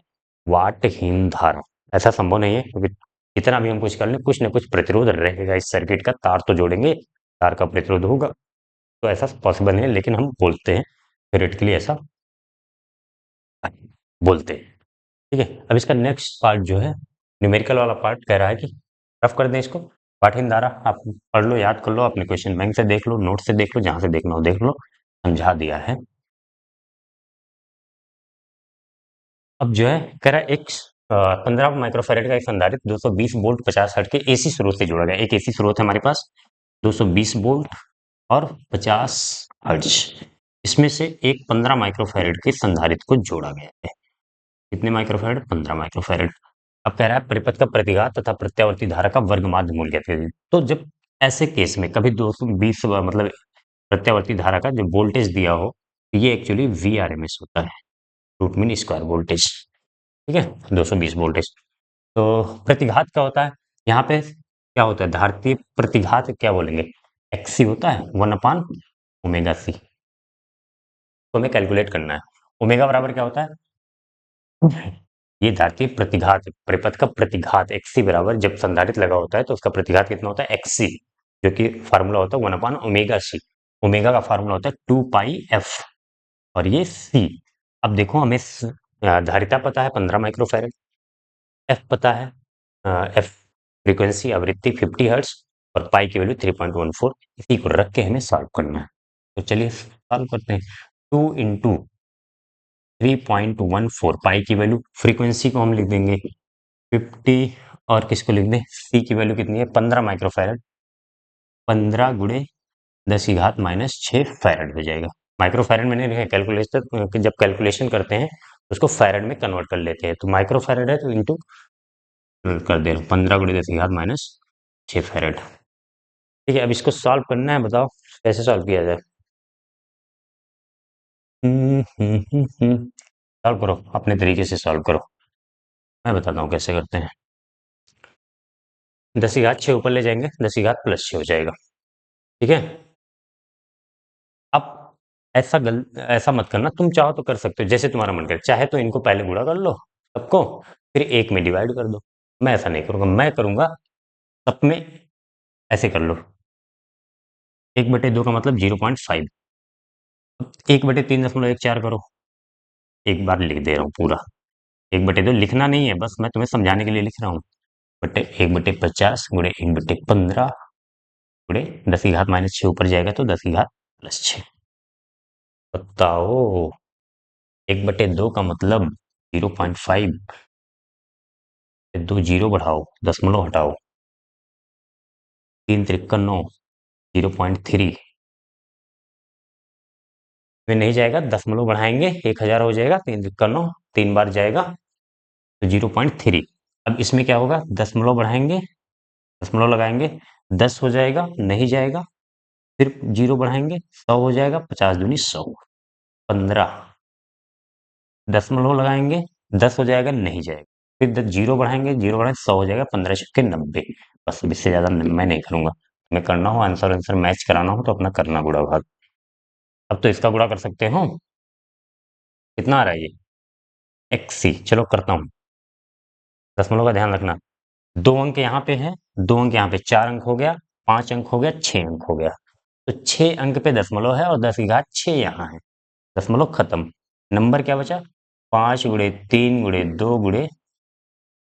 वाटहीन धारा। ऐसा संभव नहीं है, क्योंकि जितना भी हम कुछ कर लें, कुछ ना कुछ प्रतिरोध रहेगा इस सर्किट का, तार तो जोड़ेंगे, तार का प्रतिरोध होगा, तो ऐसा पॉसिबल नहीं है, लेकिन हम बोलते हैं थ्योरेटिकली ऐसा बोलते हैं। ठीक है, अब इसका नेक्स्ट पार्ट जो है, न्यूमेरिकल वाला पार्ट कह रहा है कि रफ कर दें इसको। पाठहीन धारा आप पढ़ लो, याद कर लो, अपने क्वेश्चन बैंक से देख लो, नोट से देख लो, जहां से देखना हो देख लो, समझा दिया है। अब जो है कह रहा है एक 15 माइक्रोफेरेड का एक संधारित्र 220 वोल्ट 50 हर्ट्ज के एसी स्रोत से जोड़ा गया। एक एसी स्रोत है हमारे पास 220 वोल्ट और 50 हर्ट्ज, इसमें से एक 15 माइक्रोफेरेड के संधारित्र को जोड़ा गया है। कितने माइक्रोफेरेड, 15 माइक्रोफेरेड। अब कह रहा है परिपथ का प्रतिघात तथा प्रत्यावर्ती धारा का वर्ग माध्य मूल्य ज्ञात कीजिए। तो जब ऐसे केस में कभी 220 मतलब प्रत्यावर्ती धारा का जो वोल्टेज दिया हो, ये actually V R M S होता है, रूट मीन स्क्वायर वोल्टेज, ठीक है, 220 वोल्टेज। तो प्रतिघात क्या होता है, यहाँ पे क्या होता है, धारतीय प्रतिघात क्या बोलेंगे, एक्सी होता है 1/ओमेगा सी। तो हमें कैलकुलेट करना है, ओमेगा बराबर क्या होता है, ये धारतीय प्रतिघात, परिपथ का प्रतिघात एक्सी बराबर, जब संधारित्र लगा होता है तो उसका प्रतिघात कितना होता है, एक्सी, जो कि फार्मूला होता है 1/ओमेगा सी। ओमेगा का फार्मूला होता है 2 पाई एफ, और ये सी। अब देखो हमें धारिता पता है 15 माइक्रोफैरड, एफ पता है, एफ फ्रीक्वेंसी आवृत्ति 50 हर्ट्ज, और पाई की वैल्यू 3.14। इसी को रख के हमें सॉल्व करना है। तो चलिए सॉल्व करते हैं। 2 × 3.14, पाई की वैल्यू, फ्रीक्वेंसी को हम लिख देंगे 50, और किसको लिख दें, सी की वैल्यू कितनी है 15 माइक्रोफैरड, 15 × 10⁻⁶ फैरड हो जाएगा। माइक्रोफैरड में नहीं लिखा, कैलकुलेशन जब कैलकुलेशन करते हैं उसको फैरड में कन्वर्ट कर लेते हैं, तो माइक्रोफैरड है तो इंटू कर दे रहा हूँ, 15 × 10⁻⁶ फैरड। ठीक है, अब इसको सॉल्व करना है, बताओ कैसे सॉल्व किया जाए। सॉल्व करो, अपने तरीके से सॉल्व करो, मैं बताता हूँ कैसे करते हैं। 10⁻⁶ ऊपर ले जाएंगे, 10⁻+6 हो जाएगा, ठीक है। अब ऐसा मत करना, तुम चाहो तो कर सकते हो जैसे तुम्हारा मन करे, चाहे तो इनको पहले गुणा कर लो सबको, फिर एक में डिवाइड कर दो। मैं ऐसा नहीं करूंगा, मैं करूंगा सब में ऐसे कर लो, 1/2 का मतलब 0.5, 1/3.14 करो, एक बार लिख दे रहा हूँ पूरा, 1/2 लिखना नहीं है, बस मैं तुम्हें समझाने के लिए लिख रहा हूँ, बटे 1/50 गुणे 1/15 गुणे 10⁻⁻⁶ ऊपर जाएगा तो 10⁻+6। बताओ, 1/2 का मतलब 0.5, 2 जीरो बढ़ाओ, दशमलव हटाओ, 3 त्रिक्का 9, 0.3 में नहीं जाएगा, दशमलव बढ़ाएंगे 1000 हो जाएगा, 3 त्रिक्का 9, 3 बार जाएगा तो 0.3। अब इसमें क्या होगा, दशमलव बढ़ाएंगे, दशमलव लगाएंगे, 10 हो जाएगा, नहीं जाएगा, फिर 0 बढ़ाएंगे, 100 हो जाएगा, 50 दूनी 100, 15, दशमलव लगाएंगे, 10 हो जाएगा, नहीं जाएगा, फिर 0 बढ़ाएंगे, 0 बढ़ाएंगे, 100 हो जाएगा, 15 छक्के 90। बस अब इससे ज्यादा मैं नहीं करूंगा, मैं करना हो आंसर आंसर मैच कराना हो तो अपना करना गुणा भाग। अब तो इसका गुणा कर सकते हो, कितना आ रहा है ये, एक्सी, चलो करता हूँ, दशमलव का ध्यान रखना, 2 अंक यहाँ पे है, 2 अंक यहाँ पे, 4 अंक हो गया, 5 अंक हो गया, 6 अंक हो गया, तो 6 अंक पे दशमलव है और 10⁻⁶ यहाँ है, दशमलव खत्म, नंबर क्या बचा, 5 × 3 × 2 ×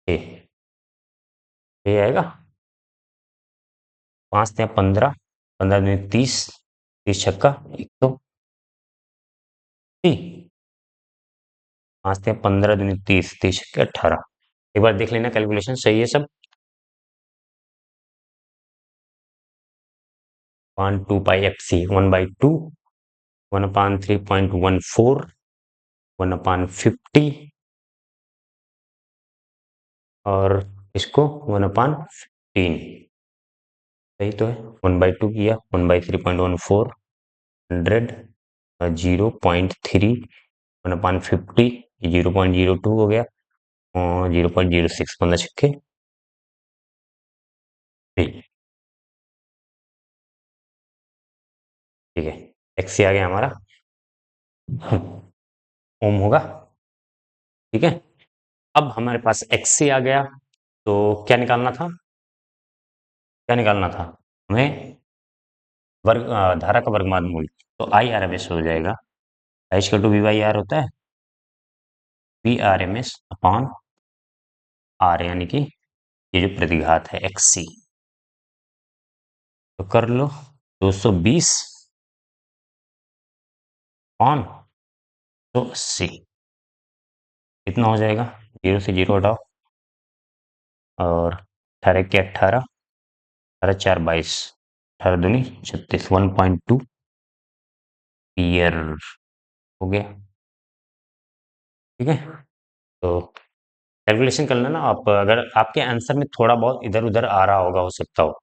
6, ये आएगा, 5×3 = 15, 15×2 = 30, 30 छक्का 180, 5×3 = 15, 30, 30 छक्के 18। एक बार देख लेना कैलकुलेशन सही है सब। 2 पाई FC 1/2, 1/3.14, 1/50, और इसको 1/15, सही तो है, 1/2 किया, 1/3.14, 100, 0.3, 1/50, 0.02 हो गया, और 0.06, 15 छक्के 3, ठीक है, एक्सी आ गया हमारा, ओम होगा, ठीक है। अब हमारे पास एक्सी आ गया, तो क्या निकालना था, क्या निकालना था हमें, धारा का वर्गमान मूल, तो IRMS हो जाएगा, I = V/R होता है, VRMS/R, यानी कि ये जो प्रतिघात है XC, तो कर लो, 220 ऑन 180, कितना हो जाएगा, 0 से 0 हटाओ, और 18 के 18, 18×4 = 22, 18×2 = 36, 1.2 ईयर हो गया, ठीक है। तो कैलकुलेशन कर लेना आप, अगर आपके आंसर में थोड़ा बहुत इधर उधर आ रहा होगा, हो सकता हो,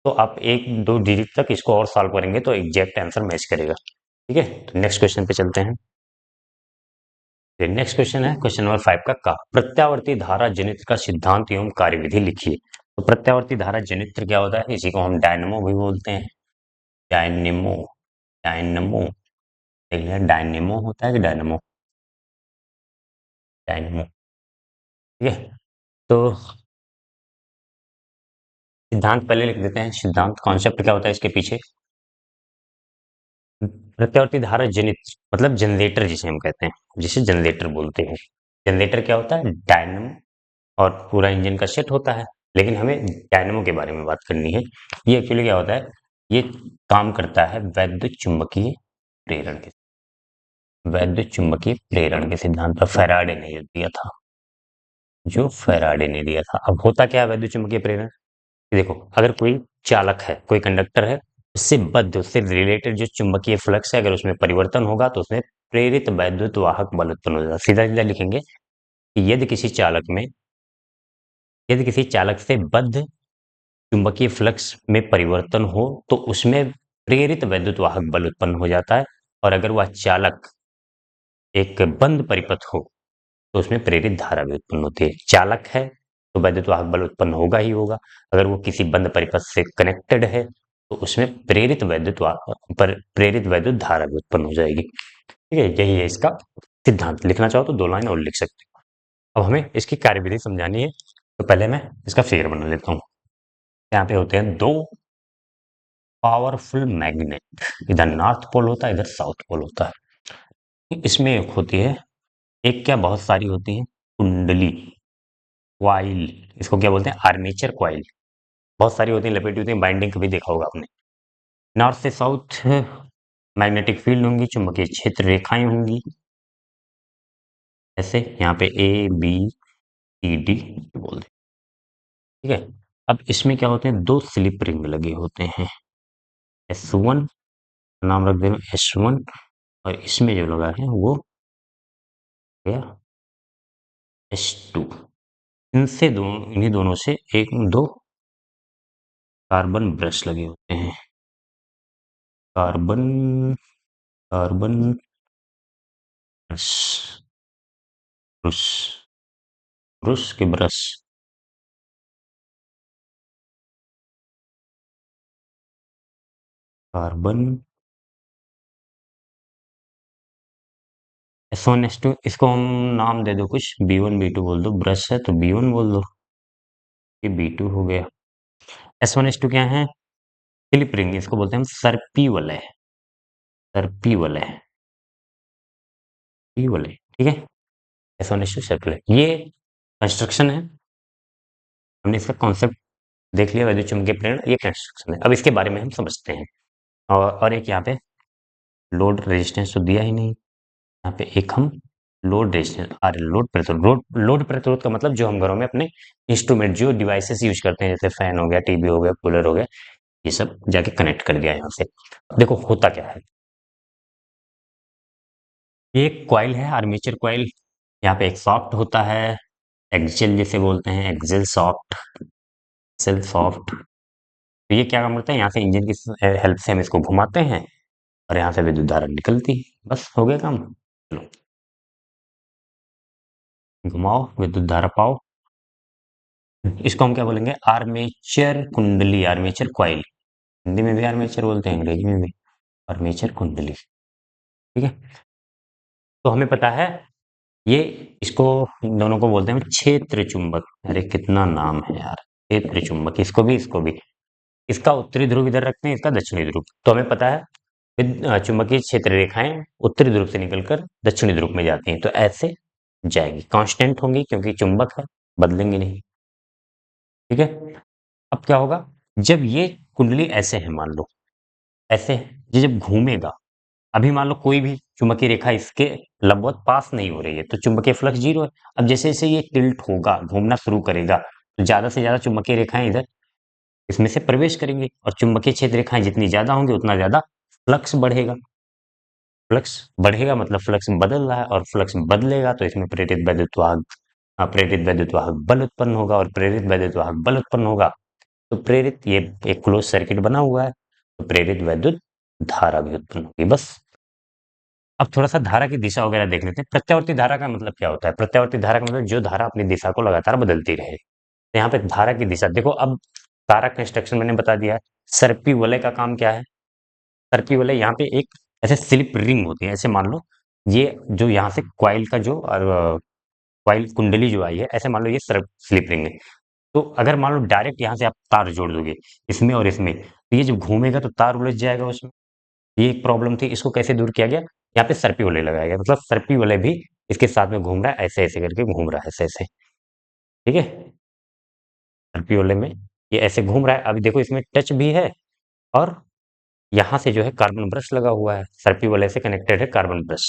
तो आप 1-2 डिजिट तक इसको और सॉल्व करेंगे तो एग्जैक्ट आंसर मैच करेगा, ठीक है। तो नेक्स्ट क्वेश्चन पे चलते हैं। नेक्स्ट क्वेश्चन है क्वेश्चन नंबर 5 का प्रत्यावर्ती धारा जनित्र का सिद्धांत एवं कार्यविधि लिखिए। तो प्रत्यावर्ती धारा जनित्र क्या होता है? इसी को हम डायनेमो भी बोलते हैं। डायनेमो, डायनेमो देख लिया, डायनेमो होता है कि डायनेमो, डायनेमो। ठीक है, तो सिद्धांत पहले लिख देते हैं। सिद्धांत कॉन्सेप्ट क्या होता है इसके पीछे? प्रत्यावर्ती धारा जनित्र मतलब जनरेटर जिसे हम कहते हैं, जिसे जनरेटर बोलते हैं। जनरेटर क्या होता है? डायनेमो और पूरा इंजन का सेट होता है। लेकिन हमें डायनेमो के बारे में बात करनी है। ये एक्चुअली क्या होता है? ये काम करता है वैद्युत चुंबकीय प्रेरण के, वैद्युत चुंबकीय प्रेरण के सिद्धांत पर फैराडे ने दिया था, जो फैराडे ने दिया था। अब होता क्या है वैद्युत चुंबकीय प्रेरण? देखो, अगर कोई चालक है, कोई कंडक्टर है, उससे बद्ध, उससे रिलेटेड जो चुंबकीय फ्लक्स है, अगर उसमें परिवर्तन होगा तो उसमें प्रेरित वैद्युत वाहक बल उत्पन्न हो जाएगा। सीधा सीधा लिखेंगे कि यदि किसी चालक से बद्ध चुंबकीय फ्लक्स में परिवर्तन हो तो उसमें प्रेरित वैद्युत वाहक बल उत्पन्न हो जाता है। और अगर वह चालक एक बंद परिपथ हो तो उसमें प्रेरित धारा भी उत्पन्न होती है। चालक है तो वैद्युत वाहक बल उत्पन्न होगा ही होगा। अगर वो किसी बंद परिपथ से कनेक्टेड है तो उसमें प्रेरित वैद्युत धारा भी उत्पन्न हो जाएगी। ठीक है, यही है इसका सिद्धांत। लिखना चाहो तो 2 लाइन और लिख सकते हो। अब हमें इसकी कार्यविधि समझानी है, तो पहले मैं इसका फिगर बना लेता हूँ। यहाँ पे होते हैं 2 पावरफुल मैग्नेट, इधर नॉर्थ पोल होता है, इधर साउथ पोल होता है। इसमें एक होती है, एक क्या बहुत सारी होती है, कुंडली, क्वाइल, इसको क्या बोलते हैं? Armature coil. बहुत सारी होती हैं, लपेटी होती हैं, बाइंडिंग कभी देखा होगा आपने। नॉर्थ से साउथ मैग्नेटिक फील्ड होंगी, चुंबकीय क्षेत्र रेखाएं होंगी, ऐसे यहाँ पे ए बी सी डी बोलते हैं। ठीक है, अब इसमें क्या होते हैं? 2 स्लिप रिंग लगे होते हैं। S1 नाम रख देना, S1। और इसमें जो लगा है वो गया S2। इनसे दोनों, इन्हीं दोनों से एक दो कार्बन ब्रश लगे होते हैं। Carbon, carbon brush, brush, brush के ब्रश, कार्बन S1 S2। इसको हम नाम दे दो कुछ, B1 B2 बोल दो। ब्रश है तो B1 बोल दो, ये B2 हो गया। S1 S2 क्या है? स्लिप रिंग, इसको बोलते हैं हम सर्पी वलय, सर्पी वलय, सर्पी वलय। ठीक है, S1S2 सर्पी वलय। ये कंस्ट्रक्शन है, हमने इसका कॉन्सेप्ट देख लिया, वैद्युत चुम्बकीय प्रेरण, ये कंस्ट्रक्शन है। अब इसके बारे में हम समझते हैं। और एक यहाँ पे लोड रेजिस्टेंस तो दिया ही नहीं। यहाँ पे एक हम लोड रेजिस्टेंस आर, लोड प्रतिरोध, लोड प्रतिरोध का मतलब जो हम घरों में अपने इंस्ट्रूमेंट, जो डिवाइसेस यूज करते हैं, जैसे फैन हो गया, टीवी हो गया, कूलर हो गया, ये सब जाके कनेक्ट कर दिया यहाँ से। देखो होता क्या है, ये एक कॉइल है, आर्मेचर कॉइल। यहाँ पे एक सॉफ्ट होता है, एक्सियल जिसे बोलते हैं, एक्सियल सॉफ्ट, एक्सियल सॉफ्ट। तो ये क्या काम करता है? यहाँ से इंजन की हेल्प से हम इसको घुमाते हैं और यहाँ से विद्युत धारा निकलती है, बस हो गया काम। चलो घुमाओ, विद्युत धारा पाओ। इसको हम क्या बोलेंगे? आर्मेचर कुंडली, आर्मेचर कॉइल। हिंदी में भी आर्मेचर बोलते हैं, अंग्रेजी में भी आर्मेचर कुंडली। ठीक है, तो हमें पता है ये, इसको इन दोनों को बोलते हैं क्षेत्र चुंबक। अरे कितना नाम है यार, क्षेत्र चुंबक। इसको भी इसका उत्तरी ध्रुव इधर रखते हैं, इसका दक्षिणी ध्रुव। तो हमें पता है चुंबकीय क्षेत्र रेखाएं उत्तरी ध्रुव से निकलकर दक्षिणी ध्रुव में जाती हैं, तो ऐसे जाएगी, कांस्टेंट होंगी क्योंकि चुंबक है, बदलेंगे नहीं। ठीक है, अब क्या होगा? जब ये कुंडली ऐसे है, मान लो ऐसे, ये जब घूमेगा, अभी मान लो कोई भी चुंबकीय रेखा इसके लंबवत पास नहीं हो रही है, तो चुंबकीय फ्लक्स 0 है। अब जैसे जैसे ये टिल्ट होगा, घूमना शुरू करेगा, तो ज्यादा से ज्यादा चुंबकीय रेखाएं इधर इसमें से प्रवेश करेंगी, और चुंबकीय क्षेत्र रेखाएं जितनी ज्यादा होंगी उतना ज्यादा फ्लक्स बढ़ेगा। फ्लक्स बढ़ेगा मतलब फ्लक्स बदल रहा है, और फ्लक्स बदलेगा तो इसमें प्रेरित वैद्युत वाहक बल उत्पन्न होगा, और प्रेरित वैद्युत वाहक बल उत्पन्न होगा तो प्रेरित, ये एक क्लोज सर्किट बना हुआ है, तो प्रेरित वैद्युत धारा भी उत्पन्न होगी। बस अब थोड़ा सा धारा की दिशा वगैरह देख लेते हैं। प्रत्यावर्ती धारा का मतलब क्या होता है? प्रत्यावर्ती धारा का मतलब जो धारा अपनी दिशा को लगातार बदलती रहे। तो यहाँ पे धारा की दिशा देखो, अब तारा कंस्ट्रक्शन मैंने बता दिया है। सर्पी वलय का काम क्या है? सर्पी वलय यहाँ पे एक ऐसे स्लिप रिंग होती है, ऐसे मान लो ये जो यहाँ से क्वाइल का जो क्वाइल कुंडली जो आई है, ऐसे मान लो ये स्लिप रिंग है। तो अगर मान लो डायरेक्ट यहाँ से आप तार जोड़ दोगे इसमें और इसमें, तो ये जब घूमेगा तो तार उलझ जाएगा उसमें। ये एक प्रॉब्लम थी, इसको कैसे दूर किया गया? यहाँ पे सर्पी वलय लगाया गया, मतलब सर्पी वलय भी इसके साथ में घूम रहा है, ऐसे ऐसे करके घूम रहा है, ऐसे ऐसे। ठीक है, सर्पी वलय में ये ऐसे घूम रहा है। अभी देखो इसमें टच भी है, और यहाँ से जो है कार्बन ब्रश लगा हुआ है, सर्पी वलय से कनेक्टेड है कार्बन ब्रश।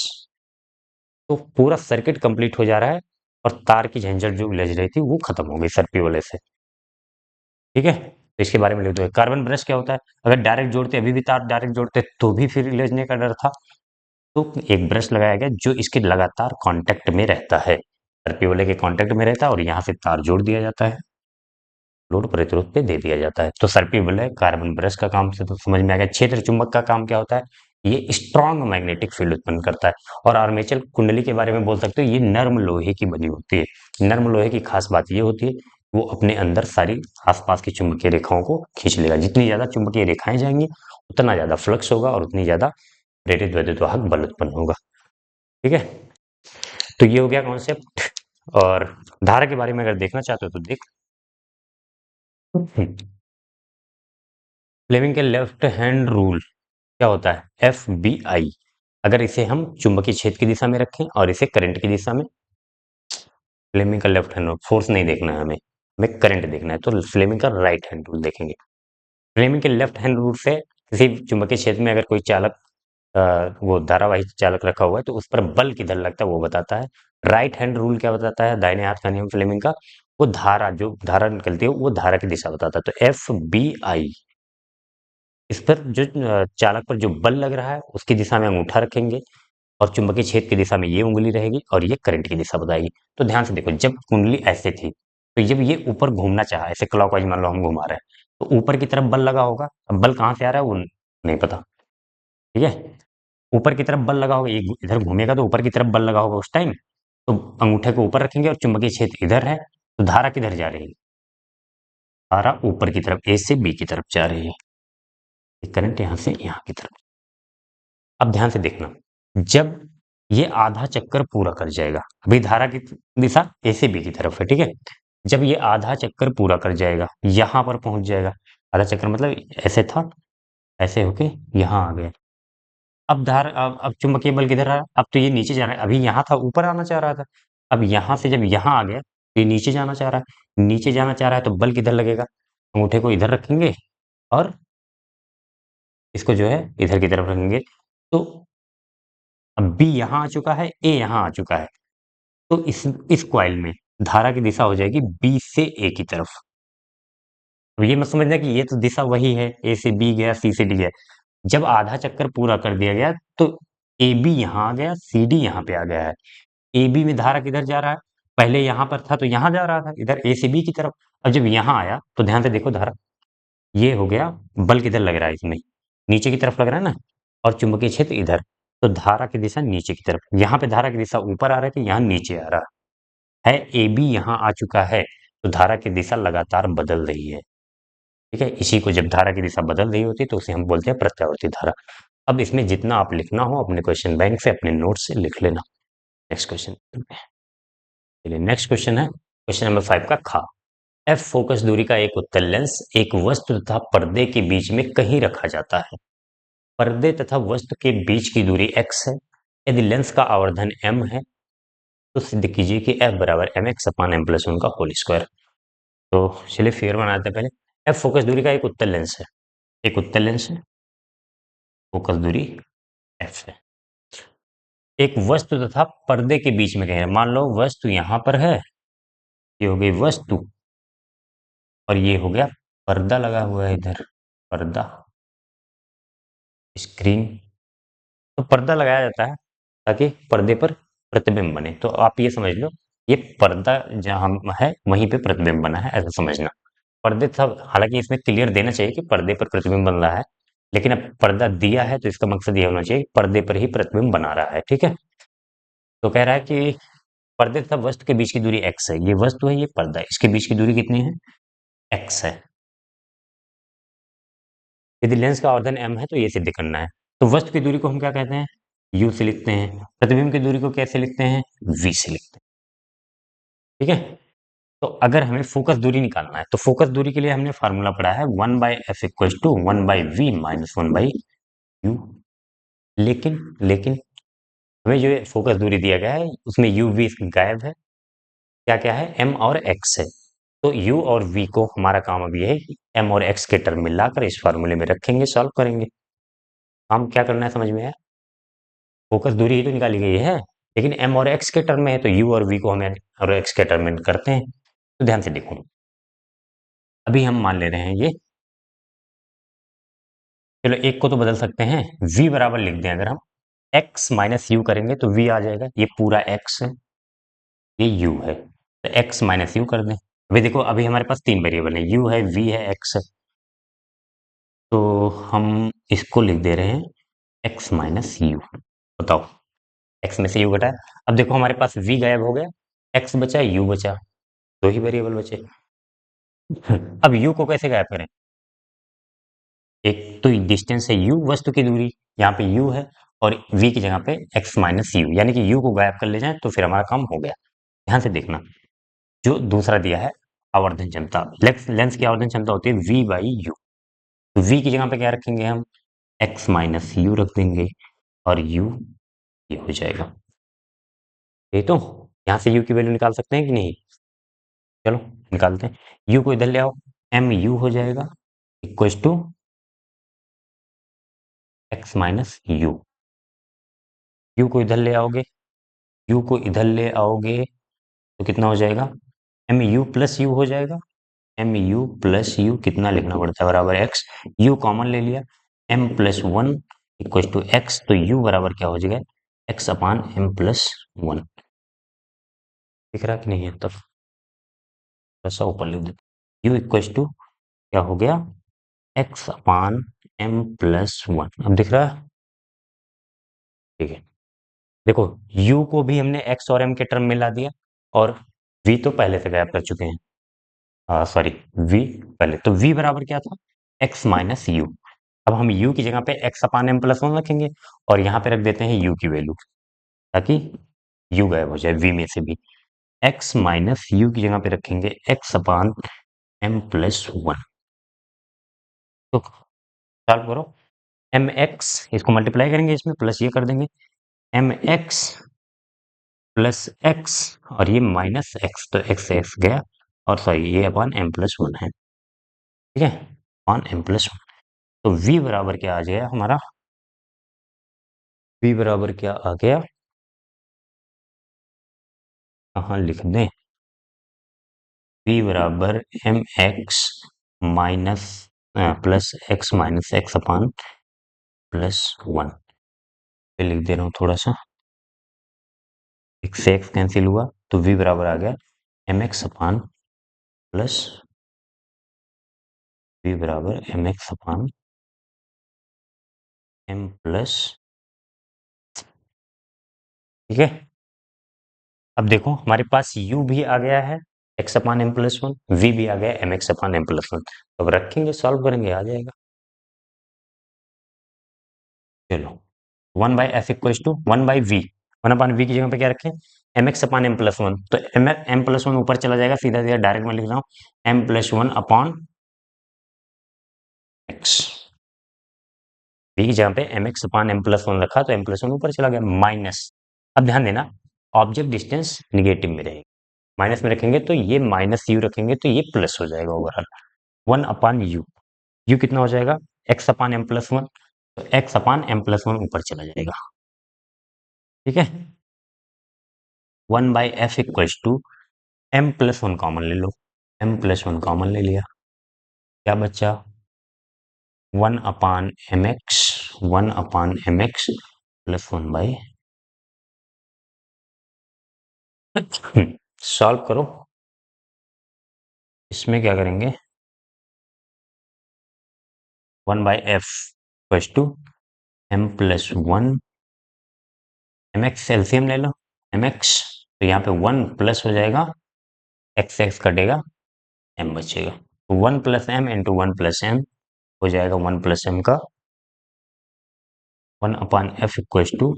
तो पूरा सर्किट कंप्लीट हो जा रहा है, और तार की झंझट जो उलझ रही थी वो खत्म हो गई सर्पी वलय से। ठीक है, तो इसके बारे में लिख दो। कार्बन ब्रश क्या होता है? अगर डायरेक्ट जोड़ते, अभी भी तार डायरेक्ट जोड़ते तो भी फिर उलझने का डर था, तो एक ब्रश लगाया गया जो इसके लगातार कांटेक्ट में रहता है, सर्पी वलय के कांटेक्ट में रहता है, और यहाँ से तार जोड़ दिया जाता है, लोड प्रतिरोध पे दे दिया जाता है। तो सर्पी वलय कार्बन ब्रश का काम से तो समझ में आ गया। क्षेत्र चुंबक का काम क्या होता है? ये स्ट्रॉन्ग मैग्नेटिक फील्ड उत्पन्न करता है। और आर्मेचर कुंडली के बारे में बोल सकते हो, ये नर्म लोहे की बनी होती है। नर्म लोहे की खास बात ये होती है, वो अपने अंदर सारी आसपास की चुंबकीय रेखाओं को खींच लेगा। जितनी ज्यादा चुंबकीय रेखाएं जाएंगी, उतना ज्यादा फ्लक्स होगा, और उतनी ज्यादा प्रेरित वैद्युत वाहक बल उत्पन्न होगा। ठीक है, तो ये हो गया कॉन्सेप्ट। और धारा के बारे में अगर देखना चाहते हो तो देख, फ्लेमिंग के लेफ्ट हैंड रूल क्या होता है? FBI। अगर इसे हम चुंबकीय क्षेत्र की दिशा में रखें और इसे करंट की दिशा में, फ्लेमिंग का लेफ्ट हैंड रूल, फोर्स नहीं देखना है हमें, हमें करंट देखना है, तो फ्लेमिंग का राइट हैंड रूल देखेंगे। फ्लेमिंग के लेफ्ट हैंड रूल से किसी चुंबकीय क्षेत्र में अगर कोई चालक, वो धारावाही चालक रखा हुआ है, तो उस पर बल किधर लगता है वो बताता है। राइट हैंड रूल क्या बताता है? दाहिने हाथ का नियम फ्लेमिंग का, वो धारा, जो धारा निकलती है वो धारा की दिशा बताता है। तो FBI, इस पर जो चालक पर जो बल लग रहा है उसकी दिशा में अंगूठा रखेंगे, और चुंबकीय क्षेत्र की दिशा में ये उंगली रहेगी, और ये करंट की दिशा बताएगी। तो ध्यान से देखो, जब कुंडली ऐसे थी, तो जब ये ऊपर घूमना चाहा, ऐसे क्लॉकवाइज मान लो हम घुमा रहे हैं, तो ऊपर की तरफ बल लगा होगा। अब बल कहाँ से आ रहा है वो नहीं पता। ठीक है, ऊपर की तरफ बल लगा होगा, ये इधर घूमेगा तो ऊपर की तरफ बल लगा होगा उस टाइम। तो अंगूठे को ऊपर रखेंगे, और चुंबकीय क्षेत्र इधर है, तो धारा किधर जा रही है? धारा ऊपर की तरफ, ए से बी की तरफ जा रही है, करंट यहाँ से यहाँ की तरफ। अब ध्यान से देखना, जब ये आधा चक्कर पूरा कर जाएगा, अभी धारा की दिशा ए से बी की तरफ है, ठीक है, जब ये आधा चक्कर पूरा कर जाएगा, यहां पर पहुंच जाएगा। आधा चक्कर मतलब ऐसे था, ऐसे होके यहां आ गया। अब अब चुंबकीय बल किधर आ रहा है? अब तो ये नीचे जा रहा है, अभी यहाँ था, ऊपर आना चाह रहा था। अब यहाँ से जब यहाँ आ गया, तो ये नीचे जाना चाह रहा है। नीचे जाना चाह रहा है, तो बल किधर लगेगा? अंगूठे को इधर रखेंगे, और इसको जो है इधर की तरफ रखेंगे। तो अब बी यहाँ आ चुका है, ए यहाँ आ चुका है, तो इस कॉइल में धारा की दिशा हो जाएगी बी से ए की तरफ। तो ये मत समझना कि ये तो दिशा वही है, ए से बी गया, सी से डी गया। जब आधा चक्कर पूरा कर दिया गया, तो ए बी यहाँ आ गया, सी डी यहाँ पे आ गया है। ए बी में धारा किधर जा रहा है? पहले यहाँ पर था तो यहाँ जा रहा था, इधर ए से बी की तरफ। अब जब यहाँ आया, तो ध्यान से देखो धारा, ये हो गया, बल किधर लग रहा है इसमें? नीचे की तरफ लग रहा है ना, और चुंबकीय क्षेत्र इधर, तो धारा की दिशा नीचे की तरफ। यहाँ पे धारा की दिशा ऊपर आ रही थी, यहाँ नीचे आ रहा है। ए बी यहाँ आ चुका है, तो धारा की दिशा लगातार बदल रही है। ठीक है, इसी को जब धारा की दिशा बदल रही होती है, तो उसे हम बोलते हैं प्रत्यावर्ती धारा। अब इसमें जितना आप लिखना हो अपने क्वेश्चन बैंक से, अपने नोट से लिख लेना। नेक्स्ट क्वेश्चन, चलिए नेक्स्ट क्वेश्चन है क्वेश्चन नंबर 5 का खा। एफ फोकस दूरी का एक उत्तल लेंस एक वस्तु तथा पर्दे के बीच में कहीं रखा जाता है। पर्दे तथा वस्तु के बीच की दूरी x है। यदि लेंस का आवर्धन m है, तो सिद्ध कीजिए कि F बराबर mx अपान m प्लस वन का होल स्क्वायर। तो चलिए फिगर बनाते हैं पहले। F फोकस दूरी का एक उत्तल लेंस है, एक उत्तल लेंस है, फोकस दूरी F है। एक वस्तु तथा पर्दे के बीच में कहीं है। मान लो वस्तु यहां पर है, ये हो गई वस्तु, और ये हो गया पर्दा लगा हुआ है इधर, पर्दा, स्क्रीन। तो पर्दा लगाया जाता है ताकि पर्दे पर प्रतिबिंब बने। तो आप ये समझ लो, ये पर्दा जहां है वहीं पे प्रतिबिंब बना है, ऐसा समझना। पर्दे था, हालांकि इसमें क्लियर देना चाहिए कि पर्दे पर प्रतिबिंब बन रहा है, लेकिन अब पर्दा दिया है तो इसका मकसद ये होना चाहिए कि पर्दे पर ही प्रतिबिंब बना रहा है, ठीक है। तो कह रहा है कि पर्दे तथा वस्तु के बीच की दूरी x है, ये वस्तु है, ये पर्दा है, इसके बीच की दूरी कितनी है, x है। यदि लेंस का आवर्धन m है तो ये सिद्ध करना है। तो वस्तु की दूरी को हम क्या कहते हैं, u से लिखते हैं। प्रतिबिंब की दूरी को कैसे लिखते हैं, v से लिखते हैं, ठीक है। तो अगर हमें फोकस दूरी निकालना है तो फोकस दूरी के लिए हमने फार्मूला पढ़ा है 1/f equal to 1/v minus 1/u। लेकिन हमें जो फोकस दूरी दिया गया है उसमें u v गायब है, क्या क्या है, m और x है। तो u और v को हमारा काम अब ये है कि m और x के टर्म मिलाकर इस फार्मूले में रखेंगे, सॉल्व करेंगे। हम क्या करना है समझ में आया, फोकस दूरी ही तो निकाली गई है, लेकिन m और x के टर्म में है तो u और v को हमें और x के टर्म में करते हैं। तो ध्यान से देखो, अभी हम मान ले रहे हैं ये, चलो एक को तो बदल सकते हैं, v बराबर लिख दें अगर हम x माइनस यू करेंगे तो v आ जाएगा, ये पूरा x है, ये u है, तो x माइनस यू कर दें। अभी देखो अभी हमारे पास तीन वेरिएबल है, u है, v है, x है। तो हम इसको लिख दे रहे हैं x माइनस यू। बताओ, x में से u घटा, अब देखो हमारे पास v गायब हो गया, x बचा, u बचा, दो ही वेरिएबल बचे। अब u को कैसे गायब करें, एक तो डिस्टेंस है u, वस्तु की दूरी, यहाँ पे u है, और v की जगह पे x माइनस यू, यानी कि u को गायब कर ले जाए तो फिर हमारा काम हो गया। ध्यान से देखना, जो दूसरा दिया है आवर्धन क्षमता, लेंस की आवर्धन क्षमता होती है v बाई यू, तो v की जगह पे क्या रखेंगे हम, x माइनस यू रख देंगे, और u ये हो जाएगा। ये तो यहाँ से u की वैल्यू निकाल सकते हैं कि नहीं, चलो निकालते हैं। u को इधर ले आओ, m u हो जाएगा equal to x minus U. u को इधर ले आओगे, u को इधर ले आओगे तो कितना हो जाएगा, एम यू प्लस यू हो जाएगा, एम यू प्लस यू कितना लिखना पड़ता है, बराबर एक्स, यू कॉमन ले लिया, M plus one equal to X, तो यू बराबर क्या हो जाएगा, X upon M plus one. दिख रहा कि नहीं है, तब थोड़ा ऊपर लिख देते, यू इक्वल टू क्या हो गया, x upon M plus one. अब दिख रहा है, ठीक है। देखो u को भी हमने x और m के टर्म में ला दिया, और v तो पहले से गायब कर चुके हैं, सॉरी, v पहले, तो v बराबर क्या था, x माइनस यू। अब हम u की जगह पे x upon M plus one रखेंगे, और यहाँ पे रख देते हैं u की वैल्यू, ताकि u गायब हो जाए v में से भी। x माइनस यू की जगह पे रखेंगे x upon M plus one. तो सॉल्व करो, एम एक्स, इसको मल्टीप्लाई करेंगे, इसमें प्लस ये कर देंगे, एम एक्स प्लस एक्स, और ये माइनस एक्स, तो एक्स एक्स गया, और सॉरी ये अपॉन एम प्लस वन है, ठीक है, अपॉन एम प्लस वन। तो v बराबर क्या आ गया हमारा, v बराबर क्या आ गया, कहाँ लिख दें, v बराबर M X minus plus X minus X upon plus one, लिख दे रहा हूँ थोड़ा सा, एक्स से एक्स कैंसिल हुआ, तो v बराबर आ गया M X upon plus, v बराबर M X upon M plus, ठीक है। अब देखो हमारे पास u भी आ गया है, x upon M plus one, v भी आ गया M X upon M plus one. अब रखेंगे, सॉल्व करेंगे, आ जाएगा। चलो, one by F equal to one by V, one upon V की जगह पे क्या रखें, M X upon M plus one, तो एम प्लस वन ऊपर चला जाएगा, सीधा सीधा डायरेक्ट मैं लिख रहा हूँ M plus one upon X, V की जगह पे M X upon M plus one रखा तो एम प्लस वन ऊपर चला गया, माइनस, अब ध्यान देना, ऑब्जेक्ट डिस्टेंस निगेटिव में रहेगी, माइनस में रखेंगे तो ये माइनस यू रखेंगे तो ये प्लस हो जाएगा overall, one upon U, U कितना हो जाएगा, X upon M plus one, तो X upon M plus one ऊपर चला जाएगा, ठीक है। One by F equals to M plus one common ले लो, एम प्लस वन कॉमन ले लिया, क्या बचा, one upon M X, one upon M X plus one by, solve करो, इसमें क्या करेंगे, one by F equals to M plus one M x, LCM ले लो एम एक्स, तो यहाँ पे 1 प्लस हो जाएगा, एक्स एक्स कटेगा, एम बचेगा, तो 1 plus M into 1 plus M हो जाएगा 1 प्लस एम का 1 upon F equals to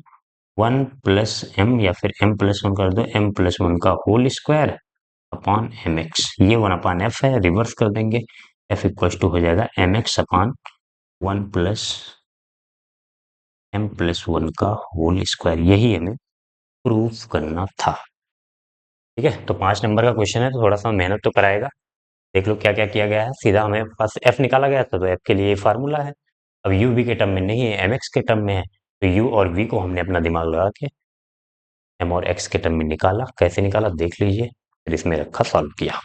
1 plus M, या फिर एम प्लस वन कर दो, एम प्लस वन का whole square upon M X, ये 1 अपॉन एफ है, रिवर्स कर देंगे, एफ इक्वल्स टू हो जाएगा M X upon 1 plus M plus one का होल स्क्वायर, यही हमें प्रूफ करना था। ठीक है, तो 5 नंबर का क्वेश्चन है, तो थोड़ा सा मेहनत तो कराएगा। देख लो क्या क्या किया गया है, सीधा हमें पास एफ निकाला गया था, तो एफ के लिए ये फार्मूला है। अब यू वी के टर्म में नहीं है, एम एक्स के टर्म में है, तो यू और वी को हमने अपना दिमाग लगा के एम और एक्स के टर्म में निकाला। कैसे निकाला देख लीजिए, फिर इसमें रखा, सॉल्व किया।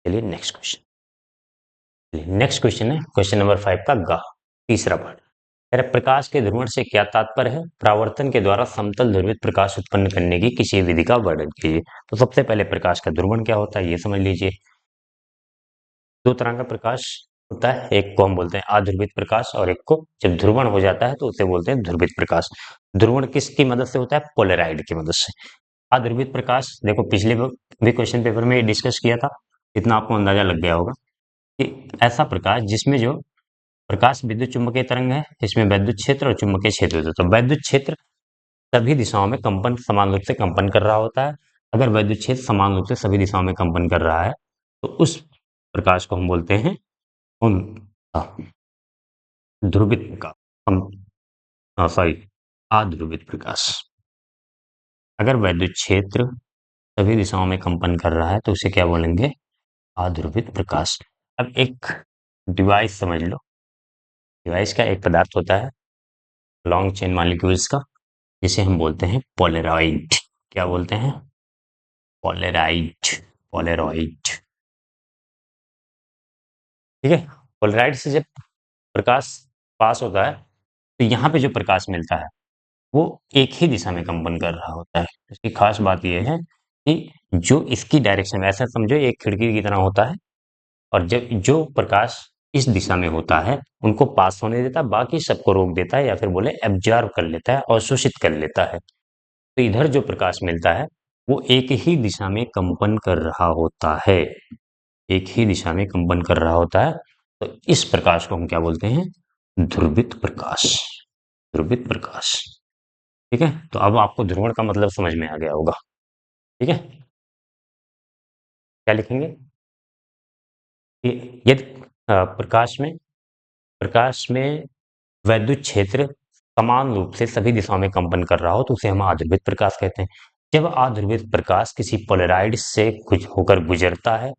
चलिए नेक्स्ट क्वेश्चन। नेक्स्ट क्वेश्चन है क्वेश्चन नंबर 5 का गा, तीसरा पार्ट। कह रहे प्रकाश के ध्रुवण से क्या तात्पर्य है, प्रावर्तन के द्वारा समतल ध्रुवित प्रकाश उत्पन्न करने की किसी विधि का वर्णन कीजिए। तो सबसे पहले प्रकाश का ध्रुवण क्या होता है ये समझ लीजिए। दो तरह का प्रकाश होता है, एक को हम बोलते हैं अध्रुवित प्रकाश, और एक को जब ध्रुवण हो जाता है तो उसे बोलते हैं ध्रुवित प्रकाश। ध्रुवण किसकी मदद से होता है, पोलराइड की मदद से। अध्रुवित प्रकाश देखो पिछले भी क्वेश्चन पेपर में डिस्कस किया था, इतना आपको अंदाजा लग गया होगा कि ऐसा प्रकाश जिसमें जो प्रकाश विद्युत चुम्बकीय तरंग है, इसमें वैद्युत क्षेत्र और चुम्बकीय क्षेत्र होता है। तो वैद्युत क्षेत्र सभी दिशाओं में कंपन समान रूप से कंपन कर रहा होता है। अगर वैद्युत क्षेत्र समान रूप से सभी दिशाओं में कंपन कर रहा है तो उस प्रकाश को हम बोलते हैं ध्रुवित प्रकाश, सॉरी अध्रुवित प्रकाश। अगर वैद्युत क्षेत्र सभी दिशाओं में कंपन कर रहा है तो उसे क्या बोलेंगे, अध्रुवित प्रकाश। अब एक डिवाइस समझ लो, डिवाइस का एक पदार्थ होता है लॉन्ग चेन मॉलिक्यूल्स का, जिसे हम बोलते हैं पोलराइड। क्या बोलते हैं, पोलराइड, पोलराइड। ठीक है, पोलराइड से जब प्रकाश पास होता है तो यहाँ पे जो प्रकाश मिलता है वो एक ही दिशा में कंपन कर रहा होता है। इसकी खास बात यह है कि जो इसकी डायरेक्शन, ऐसा समझो एक खिड़की की तरह होता है, और जब जो प्रकाश इस दिशा में होता है उनको पास होने देता है, बाकी सबको रोक देता है, या फिर बोले एब्जॉर्ब कर लेता है और शोषित कर लेता है। तो इधर जो प्रकाश मिलता है वो एक ही दिशा में कंपन कर रहा होता है, एक ही दिशा में कंपन कर रहा होता है। तो इस प्रकाश को हम क्या बोलते हैं, ध्रुवित प्रकाश, ध्रुवित प्रकाश। ठीक है, तो अब आपको ध्रुवण का मतलब समझ में आ गया होगा। ठीक है, क्या लिखेंगे कि यदि प्रकाश में वैद्युत क्षेत्र समान रूप से सभी दिशाओं में कंपन कर रहा हो तो उसे हम अध्रुवित प्रकाश कहते हैं। जब अध्रुवित प्रकाश किसी पोलराइड से कुछ होकर गुजरता है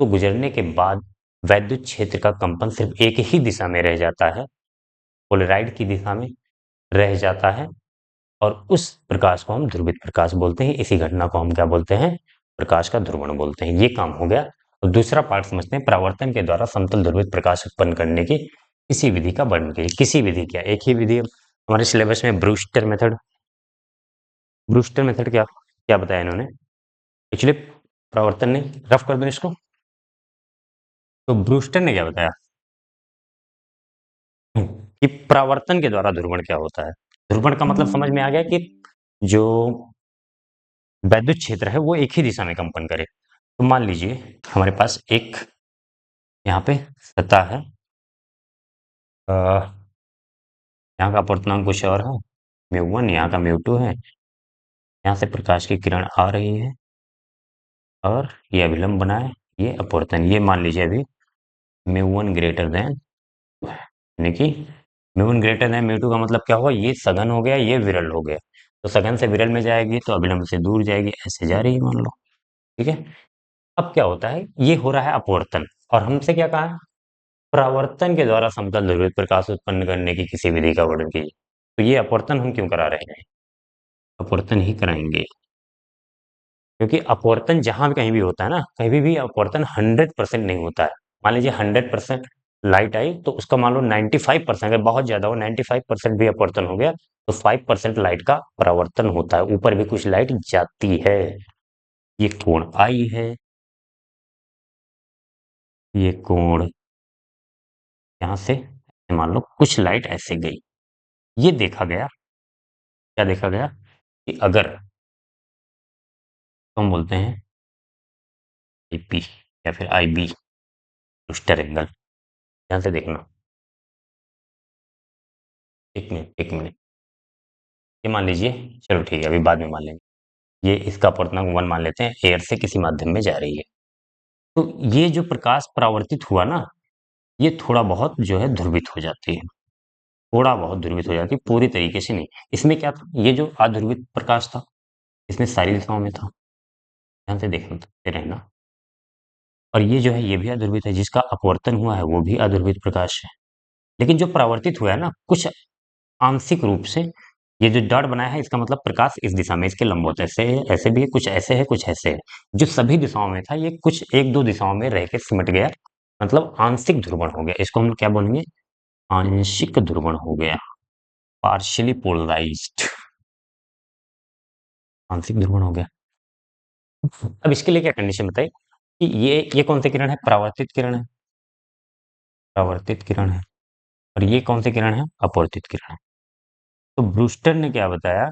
तो गुजरने के बाद वैद्युत क्षेत्र का कंपन सिर्फ एक ही दिशा में रह जाता है, पोलराइड की दिशा में रह जाता है, और उस प्रकाश को हम ध्रुवित प्रकाश बोलते हैं। इसी घटना को हम क्या बोलते हैं, प्रकाश का ध्रुवण बोलते हैं। ये काम हो गया। और दूसरा पार्ट समझते हैं, परावर्तन के द्वारा समतल ध्रुवित प्रकाश उत्पन्न करने की किसी विधि का वर्णन कीजिए। किसी विधि क्या, एक ही विधि हमारे सिलेबस में ब्रूस्टर मेथड, ब्रूस्टर मेथड क्या क्या बताया इन्होंने, एक्चुअली परावर्तन नहीं, रफ कर दो इसको। तो ब्रूस्टर ने क्या बताया कि परावर्तन के द्वारा ध्रुवण क्या होता है। ध्रुवण का मतलब समझ में आ गया कि जो वैद्युत क्षेत्र है वो एक ही दिशा में कंपन करे। तो मान लीजिए हमारे पास एक यहाँ पे सतह है, यहाँ का अपवर्तनांक कुछ और है, μ1, यहाँ का μ2 है, यहाँ से प्रकाश की किरण आ रही है और ये अभिलंब बनाए, ये अपवर्तन, ये मान लीजिए अभी μ1 ग्रेटर देन, यानी कि μ1 ग्रेटर देन μ2 का मतलब क्या हुआ, ये सघन हो गया, ये विरल हो गया। तो सघन से विरल में जाएगी तो अभिलंब से दूर जाएगी, ऐसे जा रही है मान लो। ठीक है, अब क्या होता है, ये हो रहा है अपवर्तन, और हमसे क्या कहा है, परावर्तन के द्वारा समतल ध्रुवित प्रकाश उत्पन्न करने की किसी विधि का वर्णन कीजिए। तो ये अपवर्तन हम क्यों करा रहे हैं, अपवर्तन ही कराएंगे, क्योंकि अपवर्तन जहां भी कहीं भी होता है ना, कहीं भी अपवर्तन 100% नहीं होता है। मान लीजिए 100% लाइट आई तो उसका मान लो 95%, अगर बहुत ज्यादा हो 95% भी अपवर्तन हो गया तो 5% लाइट का परावर्तन होता है, ऊपर भी कुछ लाइट जाती है। ये कोण आई है, ये कोण यहाँ से मान लो कुछ लाइट ऐसे गई, ये देखा गया, क्या देखा गया कि अगर तो हम बोलते हैं आईपी या फिर आईबी ब्रूस्टर एंगल। ध्यान से देखना, एक मिनट एक मिनट, ये मान लीजिए, चलो ठीक है अभी बाद में मान लेंगे, ये इसका अपवर्तनांक 1 मान लेते हैं, एयर से किसी माध्यम में जा रही है। तो ये जो प्रकाश परावर्तित हुआ ना, ये थोड़ा बहुत जो है ध्रुवित हो जाती है, थोड़ा बहुत ध्रुवित हो जाती है, पूरी तरीके से नहीं। इसमें क्या था, ये जो अध्रुवित प्रकाश था, इसमें सारी दिशाओं में था। ध्यान से देखना तो रहना। और ये जो है ये भी अध्रुवित है, जिसका अपवर्तन हुआ है वो भी अध्रुवित प्रकाश है। लेकिन जो परावर्तित हुआ है ना, कुछ आंशिक रूप से, ये जो डॉट बनाया है इसका मतलब प्रकाश इस दिशा में इसके लंबवत ऐसे है, ऐसे भी है, कुछ ऐसे है, कुछ ऐसे है। जो सभी दिशाओं में था, ये कुछ एक दो दिशाओं में रह के सिमट गया, मतलब आंशिक ध्रुवण हो गया। इसको हम क्या बोलेंगे, आंशिक ध्रुवण हो गया, पार्शियली पोलराइज्ड, आंशिक ध्रुवण हो गया। अब इसके लिए क्या कंडीशन बताइए कि ये कौन सी किरण है, परावर्तित किरण है, परावर्तित किरण है, और ये कौन सी किरण है, अपवर्तित किरण है। तो ब्रूस्टर ने क्या बताया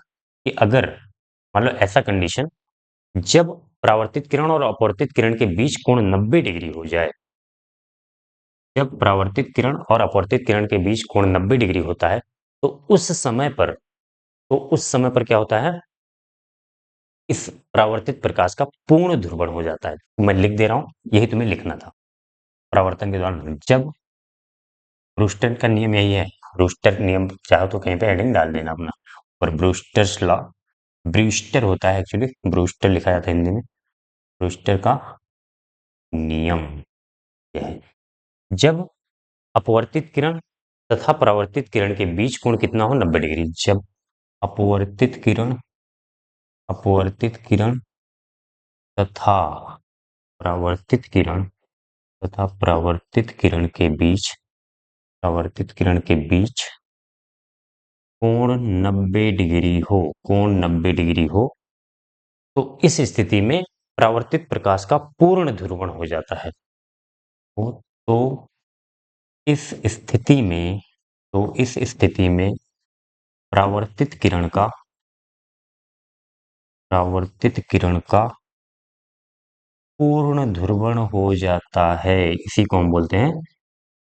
कि अगर मान लो ऐसा कंडीशन, जब परावर्तित किरण और अपवर्तित किरण के बीच कोण 90 डिग्री हो जाए, जब परावर्तित किरण और अपवर्तित किरण के बीच कोण 90 डिग्री होता है, तो उस समय पर क्या होता है, इस परावर्तित प्रकाश का पूर्ण ध्रुवण हो जाता है। मैं लिख दे रहा हूं, यही तुम्हें लिखना था। परावर्तन के दौरान जब, ब्रूस्टर का नियम यही है, ब्रूस्टर नियम चाहो तो कहीं पे हेडिंग डाल देना अपना, और ब्रूस्टर्स लॉ, ब्रूस्टर होता है एक्चुअली, ब्रूस्टर लिखा जाता है हिंदी में, ब्रूस्टर का नियम यह है, जब अपवर्तित किरण तथा परावर्तित किरण के बीच कोण कितना हो, 90 डिग्री। जब अपवर्तित किरण, अपवर्तित किरण तथा परावर्तित किरण तथा परावर्तित किरण के बीच, परावर्तित किरण के बीच कोण 90 डिग्री हो, कोण 90 डिग्री हो, तो इस स्थिति में परावर्तित प्रकाश का पूर्ण ध्रुवण हो जाता है। तो इस स्थिति में, तो इस स्थिति में परावर्तित किरण का, परावर्तित किरण का पूर्ण ध्रुवण हो जाता है। इसी को हम बोलते हैं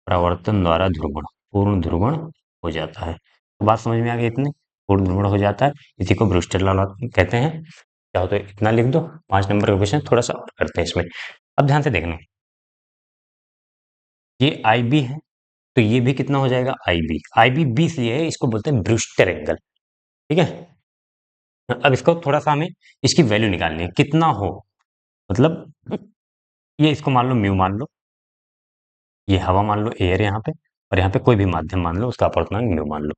परावर्तन द्वारा ध्रुवण, पूर्ण ध्रुवण हो जाता है। तो बात समझ में आ गई इतनी, पूर्ण ध्रुवण हो जाता है, इसी को ब्रूस्टर लॉ कहते हैं। चाहो तो इतना लिख दो, 5 नंबर का क्वेश्चन थोड़ा सा और करते हैं इसमें। अब ध्यान से देखना, ये आई बी है, तो ये भी कितना हो जाएगा, I B, I B B इसलिए है, इसको बोलते हैं ब्रूस्टर एंगल। ठीक है, अब इसको थोड़ा सा हमें इसकी वैल्यू निकालनी है, कितना हो, मतलब ये इसको मान लो म्यू मान लो, ये हवा मान लो, एयर यहाँ पे, और यहाँ पे कोई भी माध्यम मान लो, उसका अपवर्तनांक म्यू मान लो।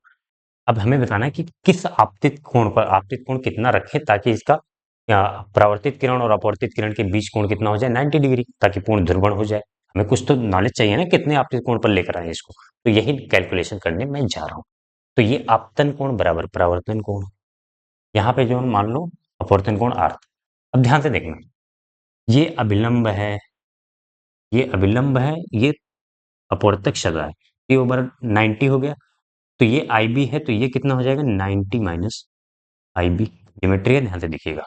अब हमें बताना है कि किस आपतित कोण पर, आपतित कोण कितना रखें ताकि इसका परावर्तित किरण और अपवर्तित किरण के बीच कोण कितना हो जाए, 90 डिग्री, ताकि पूर्ण ध्रुवण हो जाए। हमें कुछ तो नॉलेज चाहिए ना, कितने आपतित कोण पर लेकर आए इसको, तो यही कैलकुलेशन करने मैं जा रहा हूँ। तो ये आपतन कोण बराबर परावर्तन कोण, यहाँ पे जो मान लो अपवर्तन कोण आर। अब ध्यान से देखना, ये अभिलंब है, ये अभिलंब है, ये अपवर्तक सदा है, ये ओवर 90 हो गया। तो ये आई बी है, तो ये कितना हो जाएगा, 90 माइनस आई बी, ज्योमेट्री है, ध्यान से देखिएगा।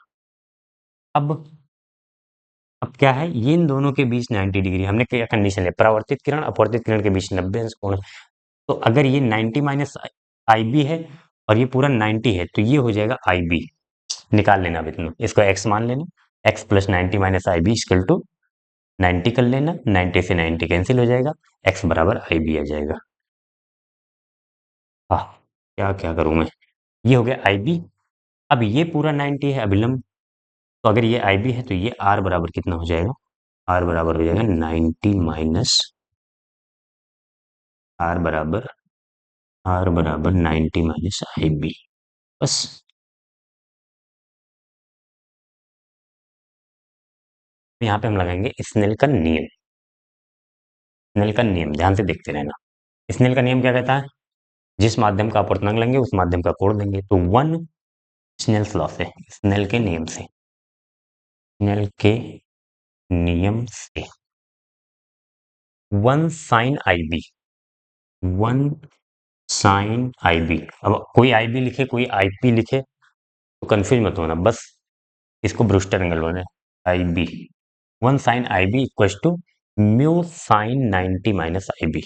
अब क्या है, ये इन दोनों के बीच 90 डिग्री, हमने क्या कंडीशन है, परावर्तित किरण अपवर्तित किरण के बीच 90 अंश कोण है। तो अगर ये 90 माइनस आई बी है और ये पूरा 90 है, तो ये हो जाएगा आई बी, निकाल लेना अभी तुम इसको एक्स मान लेना, X plus 90 minus I B equal to 90 कर लेना, 90 से 90 कैंसिल हो जाएगा, एक्स बराबर आई बी आ जाएगा। हाँ, क्या क्या करूं मैं, ये हो गया आई बी। अब ये पूरा 90 है अभिलंब, तो अगर ये आई बी है तो ये आर बराबर कितना हो जाएगा, आर बराबर हो जाएगा 90 माइनस, आर बराबर, आर बराबर 90 माइनस आई बी, बस। यहाँ पे हम लगाएंगे स्नेल का नियम, स्नेल का नियम ध्यान से देखते रहना। स्नेल का नियम क्या कहता है, जिस माध्यम का अपवर्तनांक लेंगे उस माध्यम का कोण देंगे, तो वन स्नेल्स लॉ से, स्नेल के नियम से, स्नेल के नियम से one sine I B, 1 sine I B. अब कोई आई बी लिखे कोई आई पी लिखे तो कंफ्यूज मत होना, बस इसको ब्रूस्टर एंगल बोले, I B. 1 sine I B equal to mu sine 90 minus I B.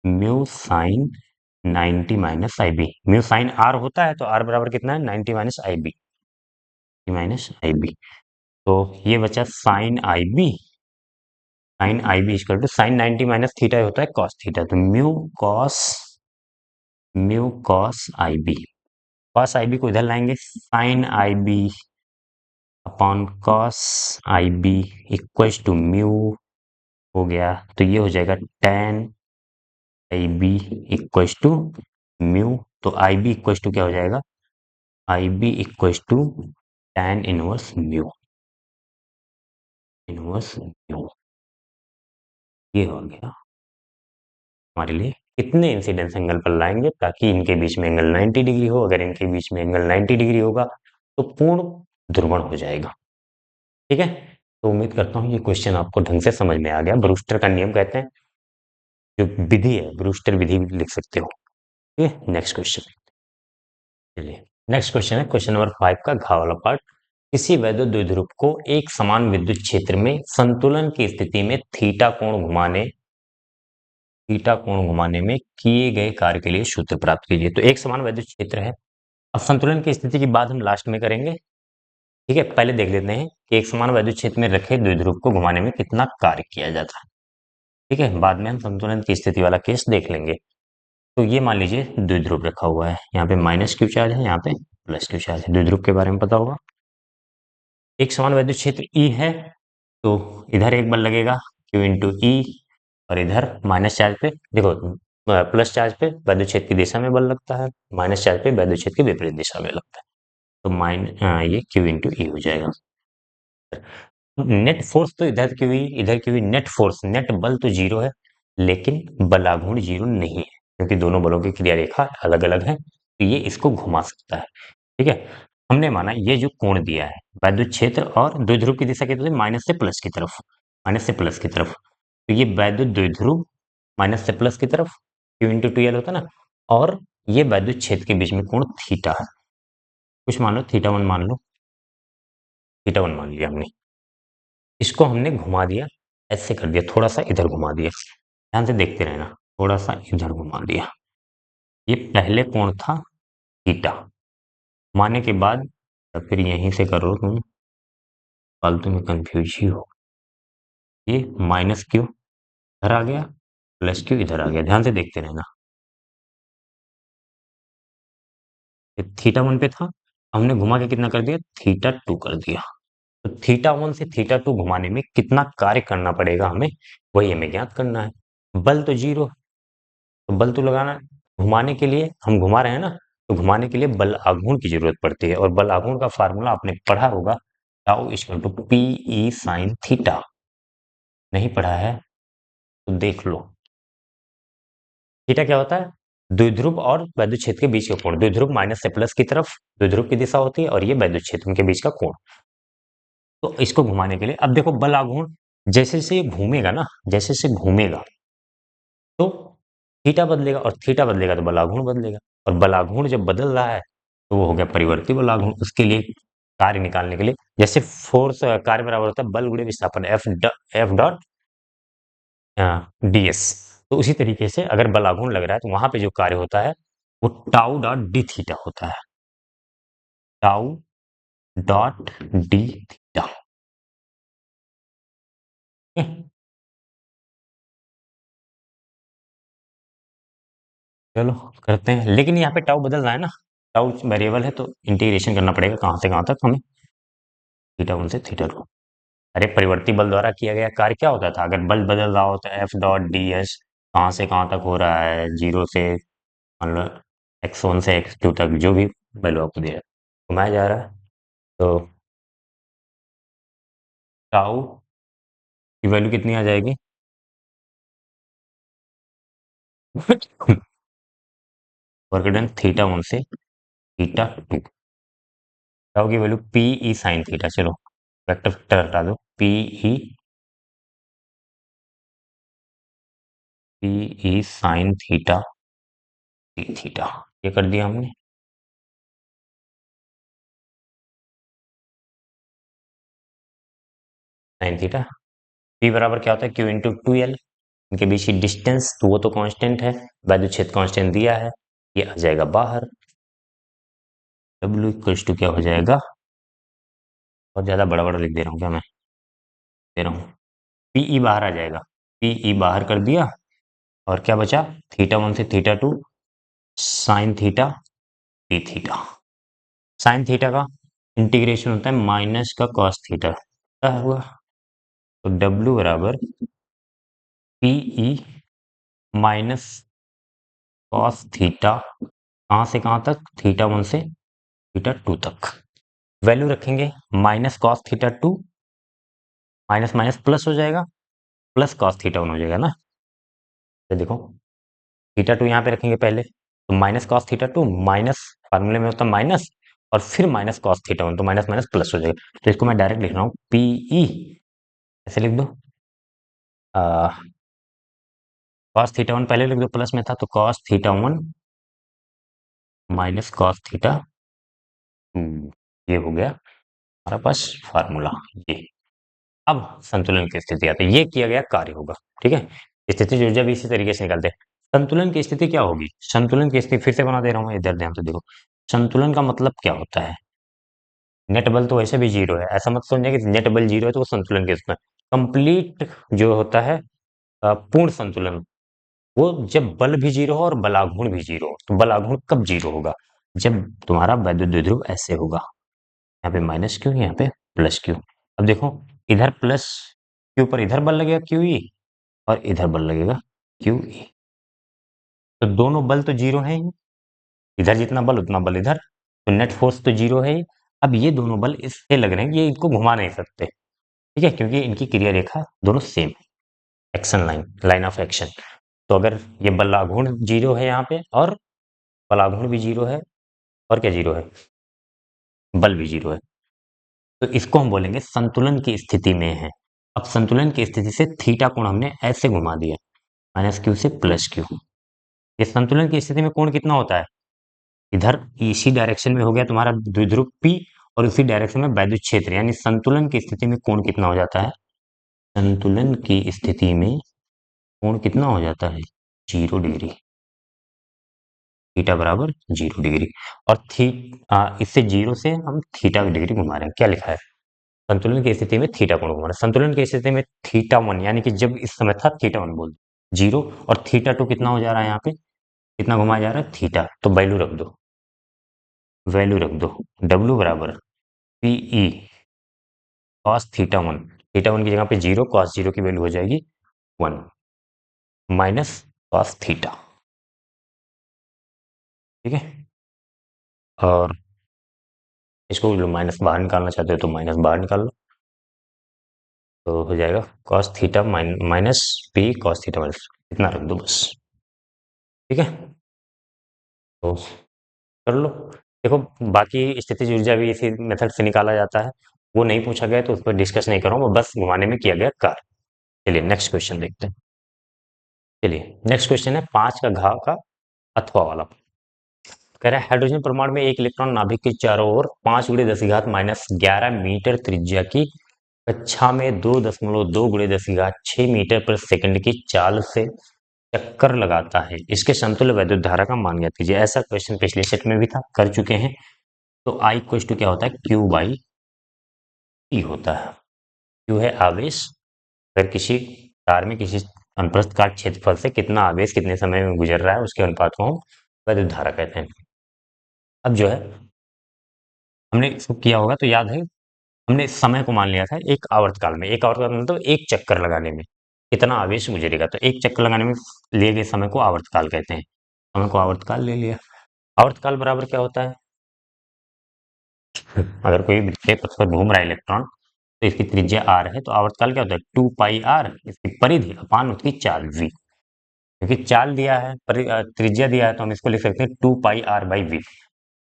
Mu sine 90 minus I B. Mu sine R होता है तो आर बराबर कितना है, 90 minus I B. Minus I B, तो ये बचा sine I B. Sine I B equal to sine 90 minus theta होता है कॉस थीटा, तो mu cos I B. Cos I B को इधर लाएंगे, sine I B upon cos I B equal to mu हो गया, तो ये हो जाएगा tan I B equal to mu. तो आई बी इक्वल टू क्या हो जाएगा, I B equal to tan inverse mu. Inverse mu ये हो गया हमारे लिए। कितने इंसिडेंस एंगल पर लाएंगे ताकि इनके बीच में एंगल 90 डिग्री हो। अगर इनके बीच में एंगल 90 डिग्री होगा तो पूर्ण ध्रुवण हो जाएगा। ठीक है, तो उम्मीद करता हूँ ये क्वेश्चन आपको ढंग से समझ में आ गया। ब्रूस्टर का नियम कहते हैं, जो विधि है ब्रूस्टर विधि भी लिख सकते हो। ठीक है, नेक्स्ट क्वेश्चन। चलिए नेक्स्ट क्वेश्चन है क्वेश्चन नंबर 5 का घ वाला पार्ट। किसी वैद्युत द्विध्रुव को एक समान विद्युत क्षेत्र में संतुलन की स्थिति में थीटा कोण घुमाने में किए गए कार्य के लिए सूत्र प्राप्त कीजिए। तो एक समान वैद्युत क्षेत्र है। अब संतुलन की स्थिति की बात हम लास्ट में करेंगे। ठीक है, पहले देख लेते हैं कि एक समान वैद्युत क्षेत्र में रखे द्विध्रुव को घुमाने में कितना कार्य किया जाता है। ठीक है, बाद में हम संतुलन की स्थिति वाला केस देख लेंगे। तो ये मान लीजिए द्विध्रुव रखा हुआ है, यहाँ पे माइनस क्यू चार्ज है, यहाँ पे प्लस क्यू चार्ज है। द्विध्रुव के बारे में पता होगा। एक समान वैद्युत क्षेत्र ई है, तो इधर एक बल लगेगा Q इंटू ई, और इधर माइनस चार्ज पे देखो, प्लस चार्ज पे वैद्युत क्षेत्र की दिशा में बल लगता है, माइनस चार्ज पे वैद्युत क्षेत्र की विपरीत दिशा में लगता है। तो ये Q इंटू ई हो जाएगा। नेट फोर्स तो इधर Q E net force, net बल तो जीरो है, लेकिन बलाघूर्ण जीरो नहीं है, क्योंकि दोनों बलों की क्रिया रेखा अलग अलग है, तो ये इसको घुमा सकता है। ठीक है, हमने माना ये जो कोण दिया है वैद्युत क्षेत्र और द्विध्रुव की दिशा कहते हैं माइनस से प्लस की तरफ, माइनस से प्लस की तरफ, तो ये वैद्युत द्विध्रुव माइनस से प्लस की तरफ क्यू इंटू टू एल होता है ना, और ये वैद्युत क्षेत्र के बीच में कोण थीटा है। कुछ मान लो थीटा वन मान लो, थीटा वन मान लिया हमने, इसको हमने घुमा दिया, ऐसे कर दिया, थोड़ा सा इधर घुमा दिया। ध्यान से देखते रहना, थोड़ा सा इधर घुमा दिया। ये पहले कोण था थीटा, घुमाने के बाद फिर यहीं से करो तुम, फालतू में कंफ्यूज ही हो। ये माइनस क्यू इधर आ गया, प्लस क्यू इधर आ गया। ध्यान से देखते रहना, ये थीटा वन पे था, हमने घुमा के कितना कर दिया, थीटा टू कर दिया। तो थीटा वन से थीटा टू घुमाने में कितना कार्य करना पड़ेगा हमें, वही हमें ज्ञात करना है। बल तो जीरो, तो बल तो लगाना, घुमाने के लिए हम घुमा रहे हैं ना, तो घुमाने के लिए बल आघूर्ण की जरूरत पड़ती है, और बल आघूर्ण का फार्मूला आपने पढ़ा होगा, tau equal to P E sine theta. नहीं पढ़ा है तो देख लो। थीटा क्या होता है, द्विध्रुव और वैद्युत क्षेत्र के बीच का कोण। द्विध्रुव माइनस से प्लस की तरफ द्विध्रुव की दिशा होती है, और ये वैद्युत क्षेत्र के बीच का कोण। तो इसको घुमाने के लिए अब देखो बल आघूर्ण, जैसे जैसे ये घूमेगा ना, जैसे जैसे घूमेगा तो थीटा बदलेगा, और थीटा बदलेगा तो बलाघूर्ण बदलेगा, और बलाघूर्ण जब बदल रहा है तो वो हो गया परिवर्ती बलाघूर्ण। उसके लिए कार्य निकालने के लिए, जैसे फोर्स कार्य बराबर होता है बल गुणे विस्थापन, एफ डॉट डी एस। तो उसी तरीके से अगर बलाघूर्ण लग रहा है तो वहां पे जो कार्य होता है वो टाउ डॉट डी थीटा होता है, टाउ डॉट डी थीटा। चलो करते हैं, लेकिन यहाँ पे टाउ बदल रहा है ना, टाउ वेरिएबल है तो इंटीग्रेशन करना पड़ेगा कहाँ से कहाँ तक हमें, थीटा वन से थीटा टू। अरे परिवर्ती बल द्वारा किया गया कार्य क्या होता था, अगर बल बदल रहा हो तो एफ डॉट डी एस, कहाँ से कहाँ तक हो रहा है, जीरो से मान लो एक्स वन से एक्स टू तक जो भी वैल्यू आपको दिया है घुमाया जा रहा है, तो टाउ की वैल्यू कितनी आ जाएगी वर्क डन थीटा वन से थीटा टू। टाउ की value P E sine theta, चलो वेक्टर फैक्टर हटा दो, P E P E sine theta D theta, ये कर दिया हमने। साइन थीटा, पी बराबर क्या होता है, क्यू इंटू टू एल, इनके बीच की डिस्टेंस तो वो तो कांस्टेंट है, वैद्युत कांस्टेंट दिया है, ये आ जाएगा बाहर। डब्ल्यू इक्वल्स टू क्या हो जाएगा, बहुत ज्यादा बड़ा बड़ा लिख दे रहा हूँ क्या मैं, दे रहा हूँ, पीई बाहर आ जाएगा, पीई बाहर कर दिया, और क्या बचा, थीटा वन से theta two sine theta D theta. Sine theta का इंटीग्रेशन होता है माइनस का कॉस थीटा, क्या हुआ, तो डब्ल्यू बराबर पीई माइनस कॉस थीटा, कहाँ से कहाँ तक, थीटा वन से थीटा टू तक। वैल्यू रखेंगे minus cos theta two, minus minus plus हो जाएगा, प्लस कॉस थीटा वन हो जाएगा ना। तो देखो थीटा टू यहाँ पे रखेंगे पहले, तो minus cos theta two, minus फार्मूले में होता है माइनस, और फिर माइनस कॉस थीटा वन, तो माइनस माइनस प्लस हो जाएगा। तो इसको मैं डायरेक्ट लिख रहा हूँ पीई, ऐसे लिख दो, कॉस थीटा वन पहले लिख दो, प्लस में था तो cos theta one minus cos theta two, ये हो गया हमारा पास फार्मूला ये। अब संतुलन की स्थिति आती है, ये किया गया कार्य होगा, ठीक है। स्थिति ऊर्जा भी इसी तरीके से निकालते हैं। संतुलन की स्थिति क्या होगी, संतुलन की स्थिति फिर से बना दे रहा हूँ, इधर ध्यान से देखो। संतुलन का मतलब क्या होता है, नेट बल तो वैसे भी जीरो है, ऐसा मत समझे कि नेट बल जीरो है तो वो संतुलन के उसमें, कंप्लीट जो होता है पूर्ण संतुलन, वो जब बल भी जीरो हो और बलाघूर्ण भी जीरो हो। तो बलाघूर्ण कब जीरो होगा, जब तुम्हारा वैद्युत द्विध्रुव ऐसे होगा, यहाँ पे माइनस क्यू, यहाँ पे प्लस क्यू। अब देखो इधर प्लस क्यू पर इधर बल लगेगा क्यू ई, और इधर बल लगेगा क्यू ई, तो दोनों बल तो जीरो है ही, इधर जितना बल उतना बल इधर, तो नेट फोर्स तो जीरो है ही। अब ये दोनों बल इससे लग रहे हैं, ये इनको घुमा नहीं सकते, ठीक है, क्योंकि इनकी क्रिया रेखा दोनों same, action line, line of action. तो अगर ये बलाघूर्ण जीरो है यहाँ पे, और बलाघूर्ण भी जीरो है, और क्या जीरो है, बल भी जीरो है, तो इसको हम बोलेंगे संतुलन की स्थिति में है। अब संतुलन की स्थिति से थीटा कोण हमने ऐसे घुमा दिया, माइनस क्यू से प्लस क्यू। ये संतुलन की स्थिति में कोण कितना होता है, इधर इसी डायरेक्शन में हो गया तुम्हारा द्विध्रुव P, और उसी डायरेक्शन में वैद्युत क्षेत्र, यानी संतुलन की स्थिति में कोण कितना हो जाता है, संतुलन की स्थिति में कोण कितना हो जाता है, 0 डिग्री, थीटा बराबर 0 डिग्री। और इससे जीरो से हम थीटा डिग्री घुमा रहे हैं, क्या लिखा है, संतुलन की स्थिति में थीटा कोण घुमा रहे हैं। संतुलन की स्थिति में थीटा वन, यानी कि जब इस समय था थीटा वन बोल जीरो, और थीटा टू कितना हो जा रहा है, यहाँ पे कितना घुमाया जा रहा है, थीटा, तो वैल्यू रख दो, वैल्यू रख दो, डब्ल्यू बराबर पीई कॉस थीटा वन की जगह पे जीरो, कॉस जीरो की वैल्यू हो जाएगी 1 माइनस कॉस थीटा, ठीक है। और इसको माइनस बाहर निकालना चाहते हो तो माइनस बाहर निकाल लो, तो हो जाएगा cos theta minus P cos theta minus, इतना रख दो बस, ठीक है। तो कर लो, देखो बाकी स्थितिज ऊर्जा भी इसी मेथड से निकाला जाता है, वो नहीं पूछा गया तो उस पर डिस्कस नहीं कर रहा हूँ, वो बस घुमाने में किया गया कार्य। चलिए नेक्स्ट क्वेश्चन देखते हैं। चलिए नेक्स्ट क्वेश्चन है 5 का घाव का अथवा वाला। कह रहा है हाइड्रोजन परमाणु में एक इलेक्ट्रॉन नाभिक के चारों ओर 5×10⁻11 मीटर त्रिज्या की कक्षा में 2.2 × 10⁻6 मीटर पर सेकंड की चाल से चक्कर लगाता है, इसके समतुल्य वैद्युत धारा का मान ज्ञात कीजिए। ऐसा क्वेश्चन पिछले सेट में भी था, कर चुके हैं। तो आई इक्वल टू क्या होता है, क्यू बाई टी होता है। क्यू है आवेश, अगर किसी तार में किसी अनुप्रस्थ काट क्षेत्रफल से कितना आवेश कितने समय में गुजर रहा है, उसके अनुपात को हम वैद्युत धारा कहते हैं। अब जो है हमने इसको किया होगा तो याद है, हमने समय को मान लिया था एक आवर्तकाल में, एक आवर्तकाल मतलब एक चक्कर लगाने में कितना आवेश गुजरेगा, तो एक चक्कर लगाने में लिए गए समय को आवर्तकाल कहते हैं। समय को आवर्तकाल ले लिया। आवर्तकाल बराबर क्या होता है, अगर कोई वृत्तीय पथ पर घूम रहा है इलेक्ट्रॉन, तो इसकी त्रिज्या आर है, तो आवर्तकाल क्या होता है, 2 पाई आर, इसकी परिधि अपान उसकी चाल वी, क्योंकि चाल दिया है, त्रिज्या दिया है, तो हम इसको लिख सकते हैं 2 पाई आर/वी।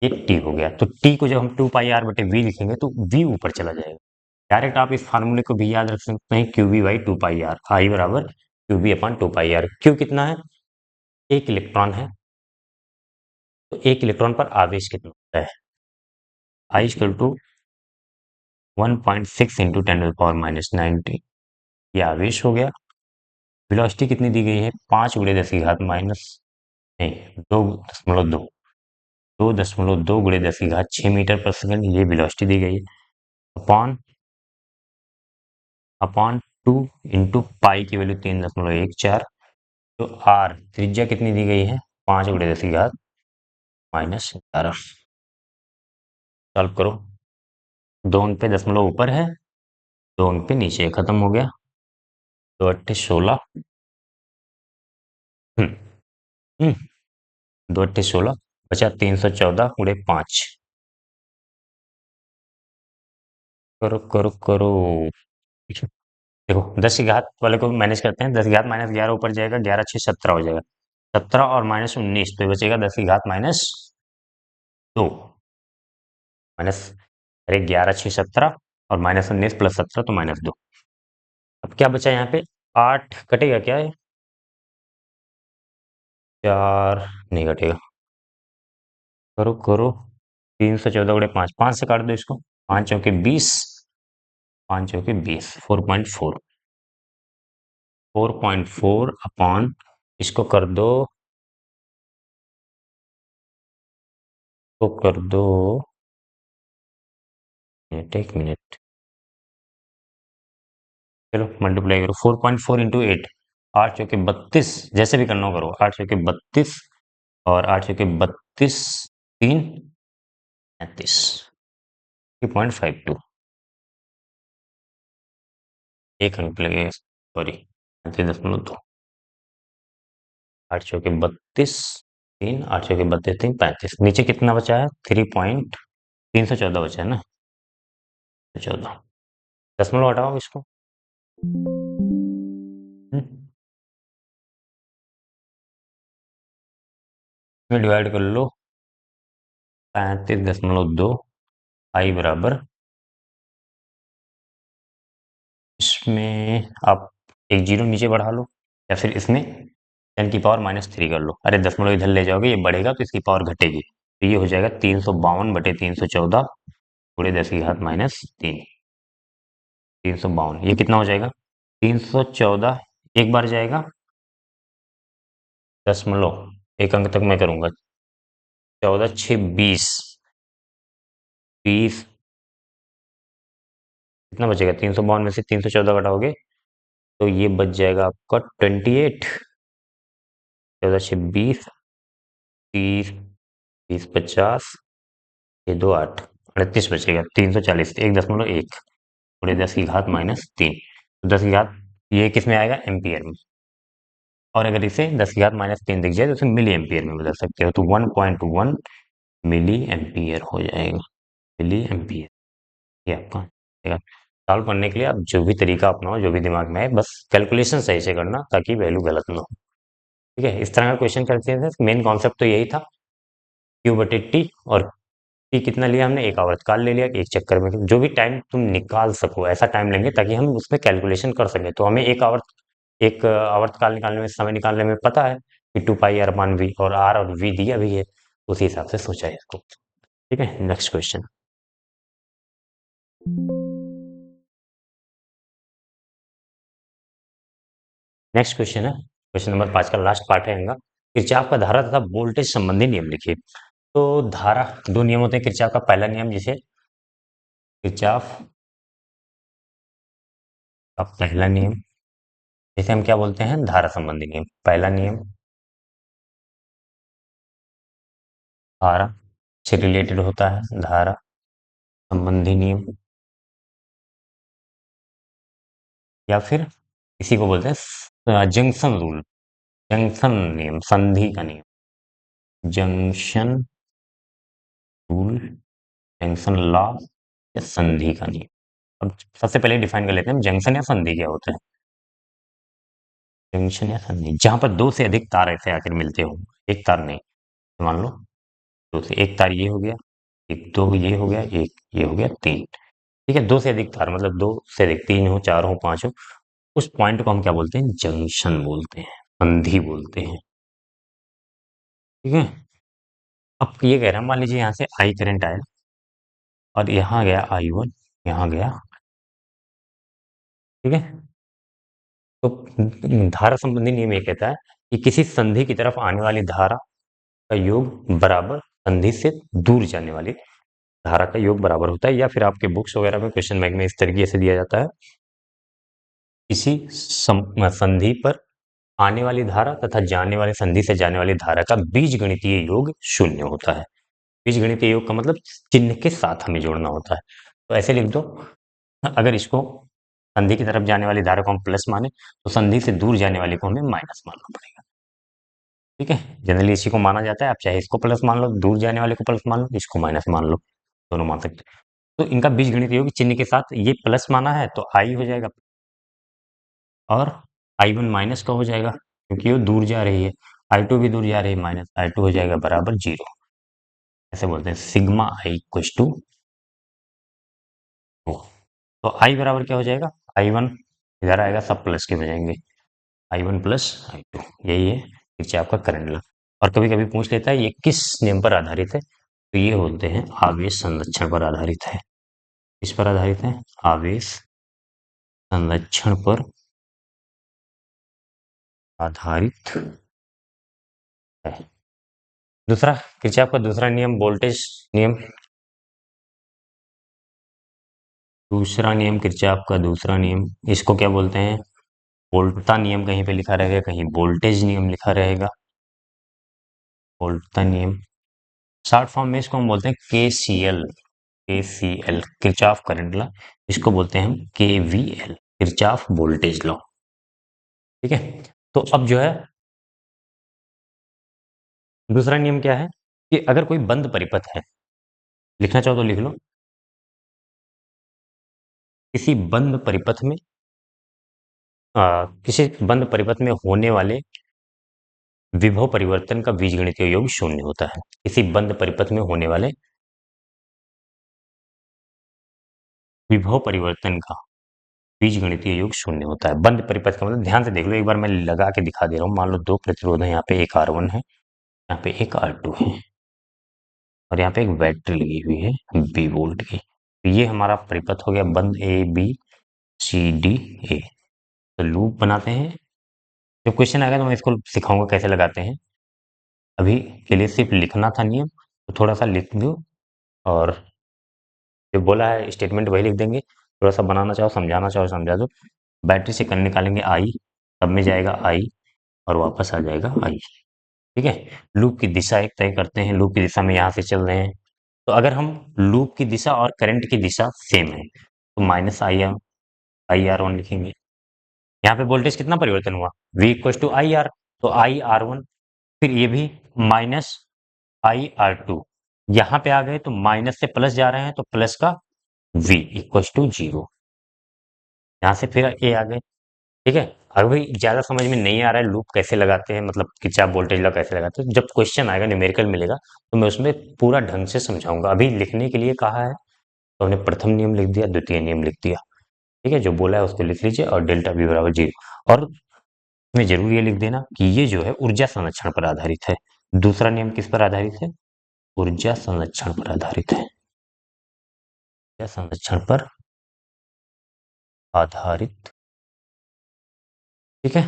ये टी हो गया, तो टी को जब हम 2 पाई आर/वी लिखेंगे तो वी ऊपर चला जाएगा। डायरेक्ट आप इस फार्मूले को भी याद रख सकते हैं, Q V by 2 pi R, I बराबर Q B upon 2 pi R. Q कितना है? एक इलेक्ट्रॉन है, तो एक इलेक्ट्रॉन पर आवेश कितना होता है? आई इक्वल टू 1.6 इंटू 10⁻⁻90, ये आवेश हो गया। वेलोसिटी कितनी दी गई है? 5 × 10⁻, नहीं, 2.2, 2.2 × 10⁻6 मीटर पर सेकंड, ये वेलोसिटी दी गई है। अपॉन अपॉन 2 इंटू पाई की वैल्यू 3.14, तो आर त्रिज्या कितनी दी गई है? 5 × 10⁻⁻11। सॉल्व करो। 2 अंक पे दशमलव ऊपर है, 2 अंक पे नीचे है, खत्म हो गया। 2 × 8 = 16, 2 × 8 = 16, बचा 314 × 5। करो करो करो। देखो 10 की घात वाले को मैनेज करते हैं। 10 की घात -11 ऊपर जाएगा, 11×6 = 17 हो जाएगा। 17 और -19, तो बचेगा 10 की घात -2 माइनस, अरे 11×6 = 17 और -19 + 17 तो -2। अब क्या बचा यहाँ पे? 8 कटेगा क्या है? 4 नहीं कटेगा। करो करो। 314 × 5, 5 से काट दो इसको। 5 चौके 20, 5 चौके 20, 4.4, 4.4 अपॉन, इसको कर दो, तो कर दो, एक मिनट, चलो मल्टीप्लाई करो। 4.4 इंटू 8, 8 चौके 32, जैसे भी करना हो करो। 8 चौके 32 और 8 चौके 32, 3 35, 3.52, एक अंक लगेगा, सॉरी, 35.2। 8 चौके 32, 3, 8 चौके 32, 3, 35। नीचे कितना बचा है? 314 बचा है ना? 14, दशमलव हटाओ इसको। इसमें डिवाइड कर लो। 35.2, आई बराबर, इसमें आप एक जीरो नीचे बढ़ा लो, या फिर इसमें 10⁻³ कर लो। अरे दशमलव इधर ले जाओगे, ये बढ़ेगा तो इसकी पावर घटेगी, तो ये हो जाएगा 352/314 × 10⁻³ 352। ये कितना हो जाएगा? 314 एक बार जाएगा, दशमलव एक अंक तक मैं करूंगा। 14×6 = 20, 20 कितना बचेगा? 352 में से 314 घटाओगे तो ये बच जाएगा आपका 28। 14×6 = 20, 30, 20, 50, 6, 2, 8, 38 बचेगा। 340, 1.1 × 10⁻³ 10 की घात, ये किस में आएगा? एम्पियर में। और अगर इसे 10⁻³ दिख जाए तो उसे मिली एम्पियर में बदल सकते हो, तो 1.1 मिली एम्पियर हो जाएगा। मिली एम्पियर, ये आपका आएगा। सॉल्व करने के लिए आप जो भी तरीका अपनाओ, जो भी दिमाग में आए, बस कैलकुलेशन सही से करना ताकि वैल्यू गलत ना हो। ठीक है, इस तरह का क्वेश्चन करते थे। मेन कॉन्सेप्ट तो यही था, Q/T। और टी कितना लिया हमने? एक आवर्तकाल ले लिया, एक चक्कर में। जो भी टाइम तुम निकाल सको ऐसा टाइम लेंगे ताकि हम उसमें कैलकुलेशन कर सकें। तो हमें एक आवर्तकाल निकालने में, समय निकालने में पता है कि 2 πr/v, और आर और वी दिया भी है, उसी हिसाब से सोचा है इसको। ठीक है, नेक्स्ट क्वेश्चन। नेक्स्ट क्वेश्चन है क्वेश्चन नंबर 5 का लास्ट पार्ट है इनका। किरचॉफ का धारा तथा वोल्टेज संबंधी नियम लिखिए। तो धारा, दो नियम होते हैं किरचॉफ का। पहला नियम, जिसे किरचॉफ का पहला नियम, जिसे हम क्या बोलते हैं? धारा संबंधी नियम। पहला नियम धारा से रिलेटेड होता है, धारा संबंधी नियम, या फिर इसी को बोलते हैं जंक्शन रूल, जंक्शन नियम, संधि का नियम, जंक्शन रूल, जंक्शन लॉ, या संधि का नियम। अब सबसे पहले डिफाइन कर लेते हैं जंक्शन या संधि क्या होता है। जंक्शन या संधि, जहां पर दो से अधिक तार ऐसे आकर मिलते हो, एक तार नहीं, तो मान लो दो से, एक तार ये हो गया, एक दो ये हो गया, एक ये हो गया, तीन। ठीक है, दो से अधिक तार मतलब दो से अधिक, तीन हो, चार हो, पांच हो, उस पॉइंट को हम क्या बोलते हैं? जंक्शन बोलते हैं, संधि बोलते हैं। ठीक है, अब ये कह रहा है मान लीजिए यहाँ से आई करंट आया और यहाँ गया I1, यहाँ गया। ठीक है, तो धारा संबंधी नियम ये कहता है कि किसी संधि की तरफ आने वाली धारा का योग बराबर संधि से दूर जाने वाली धारा का योग बराबर होता है, या फिर आपके बुक्स वगैरह में क्वेश्चन बैंक में इस तरीके से दिया जाता है, किसी संधि पर आने वाली धारा तथा जाने वाली संधि से जाने वाली धारा का बीजगणितीय योग शून्य होता है। बीजगणितीय योग का मतलब चिन्ह के साथ हमें जोड़ना होता है। तो ऐसे लिख दो, अगर इसको संधि की तरफ जाने वाली धारा को हम प्लस माने तो संधि से दूर जाने वाली को हमें माइनस मानना पड़ेगा। ठीक है, जनरली इसी को माना जाता है, आप चाहे इसको प्लस मान लो, दूर जाने वाले को प्लस मान लो, इसको माइनस मान लो, दोनों मान सकते हैं। तो इनका बीजगणित योग चिन्ह के साथ ये प्लस माना है तो आई हो जाएगा और I1 माइनस का हो जाएगा क्योंकि वो दूर जा रही है, I2 भी दूर जा रही है, माइनस I2 हो जाएगा बराबर 0। ऐसे बोलते हैं सिग्मा आई इक्वल टू, तो आई बराबर क्या हो जाएगा? I1 इधर आएगा, सब प्लस के बजाएंगे, I1 प्लस I2, यही है किरचॉफ का करंट लॉ। और कभी कभी पूछ लेता है ये किस नियम पर आधारित है, तो ये बोलते हैं आवेश संरक्षण पर आधारित है। किस पर आधारित है? आवेश संरक्षण पर आधारित है। दूसरा किरचॉफ का दूसरा नियम वोल्टेज नियम, दूसरा नियम किरचॉफ का दूसरा नियम, इसको क्या बोलते हैं? वोल्टता नियम कहीं पे लिखा रहेगा, कहीं वोल्टेज नियम लिखा रहेगा, वोल्टता नियम। शॉर्ट फॉर्म में इसको हम बोलते हैं KCL, KCL Kirchhoff current law, इसको बोलते हैं हम KVL किरचॉफ वोल्टेज लॉ। ठीक है, तो अब जो है दूसरा नियम क्या है कि अगर कोई बंद परिपथ है, लिखना चाहो तो लिख लो, किसी बंद परिपथ में किसी बंद परिपथ में होने वाले विभव परिवर्तन का बीजगणितीय योग शून्य होता है। किसी बंद परिपथ में होने वाले विभव परिवर्तन का बीजगणितीय योग शून्य होता है। बंद परिपथ का मतलब ध्यान से देख लो, एक बार मैं लगा के दिखा दे रहा हूँ। मान लो दो प्रतिरोध है, यहाँ पे एक R1 है, यहाँ पे एक R2 है और यहाँ पे एक बैटरी लगी हुई है B वोल्ट की। तो ये हमारा परिपथ हो गया बंद ABCDA। तो लूप बनाते हैं, जब क्वेश्चन आएगा तो मैं इसको सिखाऊंगा कैसे लगाते हैं। अभी के लिए सिर्फ लिखना था नियम, तो थोड़ा सा लिख दो और जो बोला है स्टेटमेंट वही लिख देंगे। थोड़ा सा बनाना चाहो, समझाना चाहो समझा दो। बैटरी से करंट निकालेंगे आई, तब में जाएगा आई और वापस आ जाएगा आई। ठीक है, लूप की दिशा एक तय करते हैं, लूप की दिशा में यहाँ से चल रहे हैं, तो अगर हम लूप की दिशा और करंट की दिशा सेम है तो माइनस IR1 लिखेंगे। यहाँ पे वोल्टेज कितना परिवर्तन हुआ? V इक्वल टू IR, तो IR1, फिर ये भी माइनस IR2, यहाँ पे आ गए तो माइनस से प्लस जा रहे हैं तो प्लस का V इक्वल टू 0, यहाँ से फिर ए आ गए। ठीक है, अभी ज्यादा समझ में नहीं आ रहा है लूप कैसे लगाते हैं, मतलब किरचॉफ वोल्टेज लॉ कैसे लगाते हैं, जब क्वेश्चन आएगा न्यूमेरिकल मिलेगा तो मैं उसमें पूरा ढंग से समझाऊंगा। अभी लिखने के लिए कहा है तो हमने प्रथम नियम लिख दिया, द्वितीय नियम लिख दिया। ठीक है, जो बोला है उसको लिख लीजिए और डेल्टा V बराबर 0। और इसमें जरूर ये लिख देना कि ये जो है ऊर्जा संरक्षण पर आधारित है। दूसरा नियम किस पर आधारित है? ऊर्जा संरक्षण पर आधारित है, ऊर्जा संरक्षण पर आधारित। ठीक है,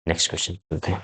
नेक्स्ट क्वेश्चन चलते हैं।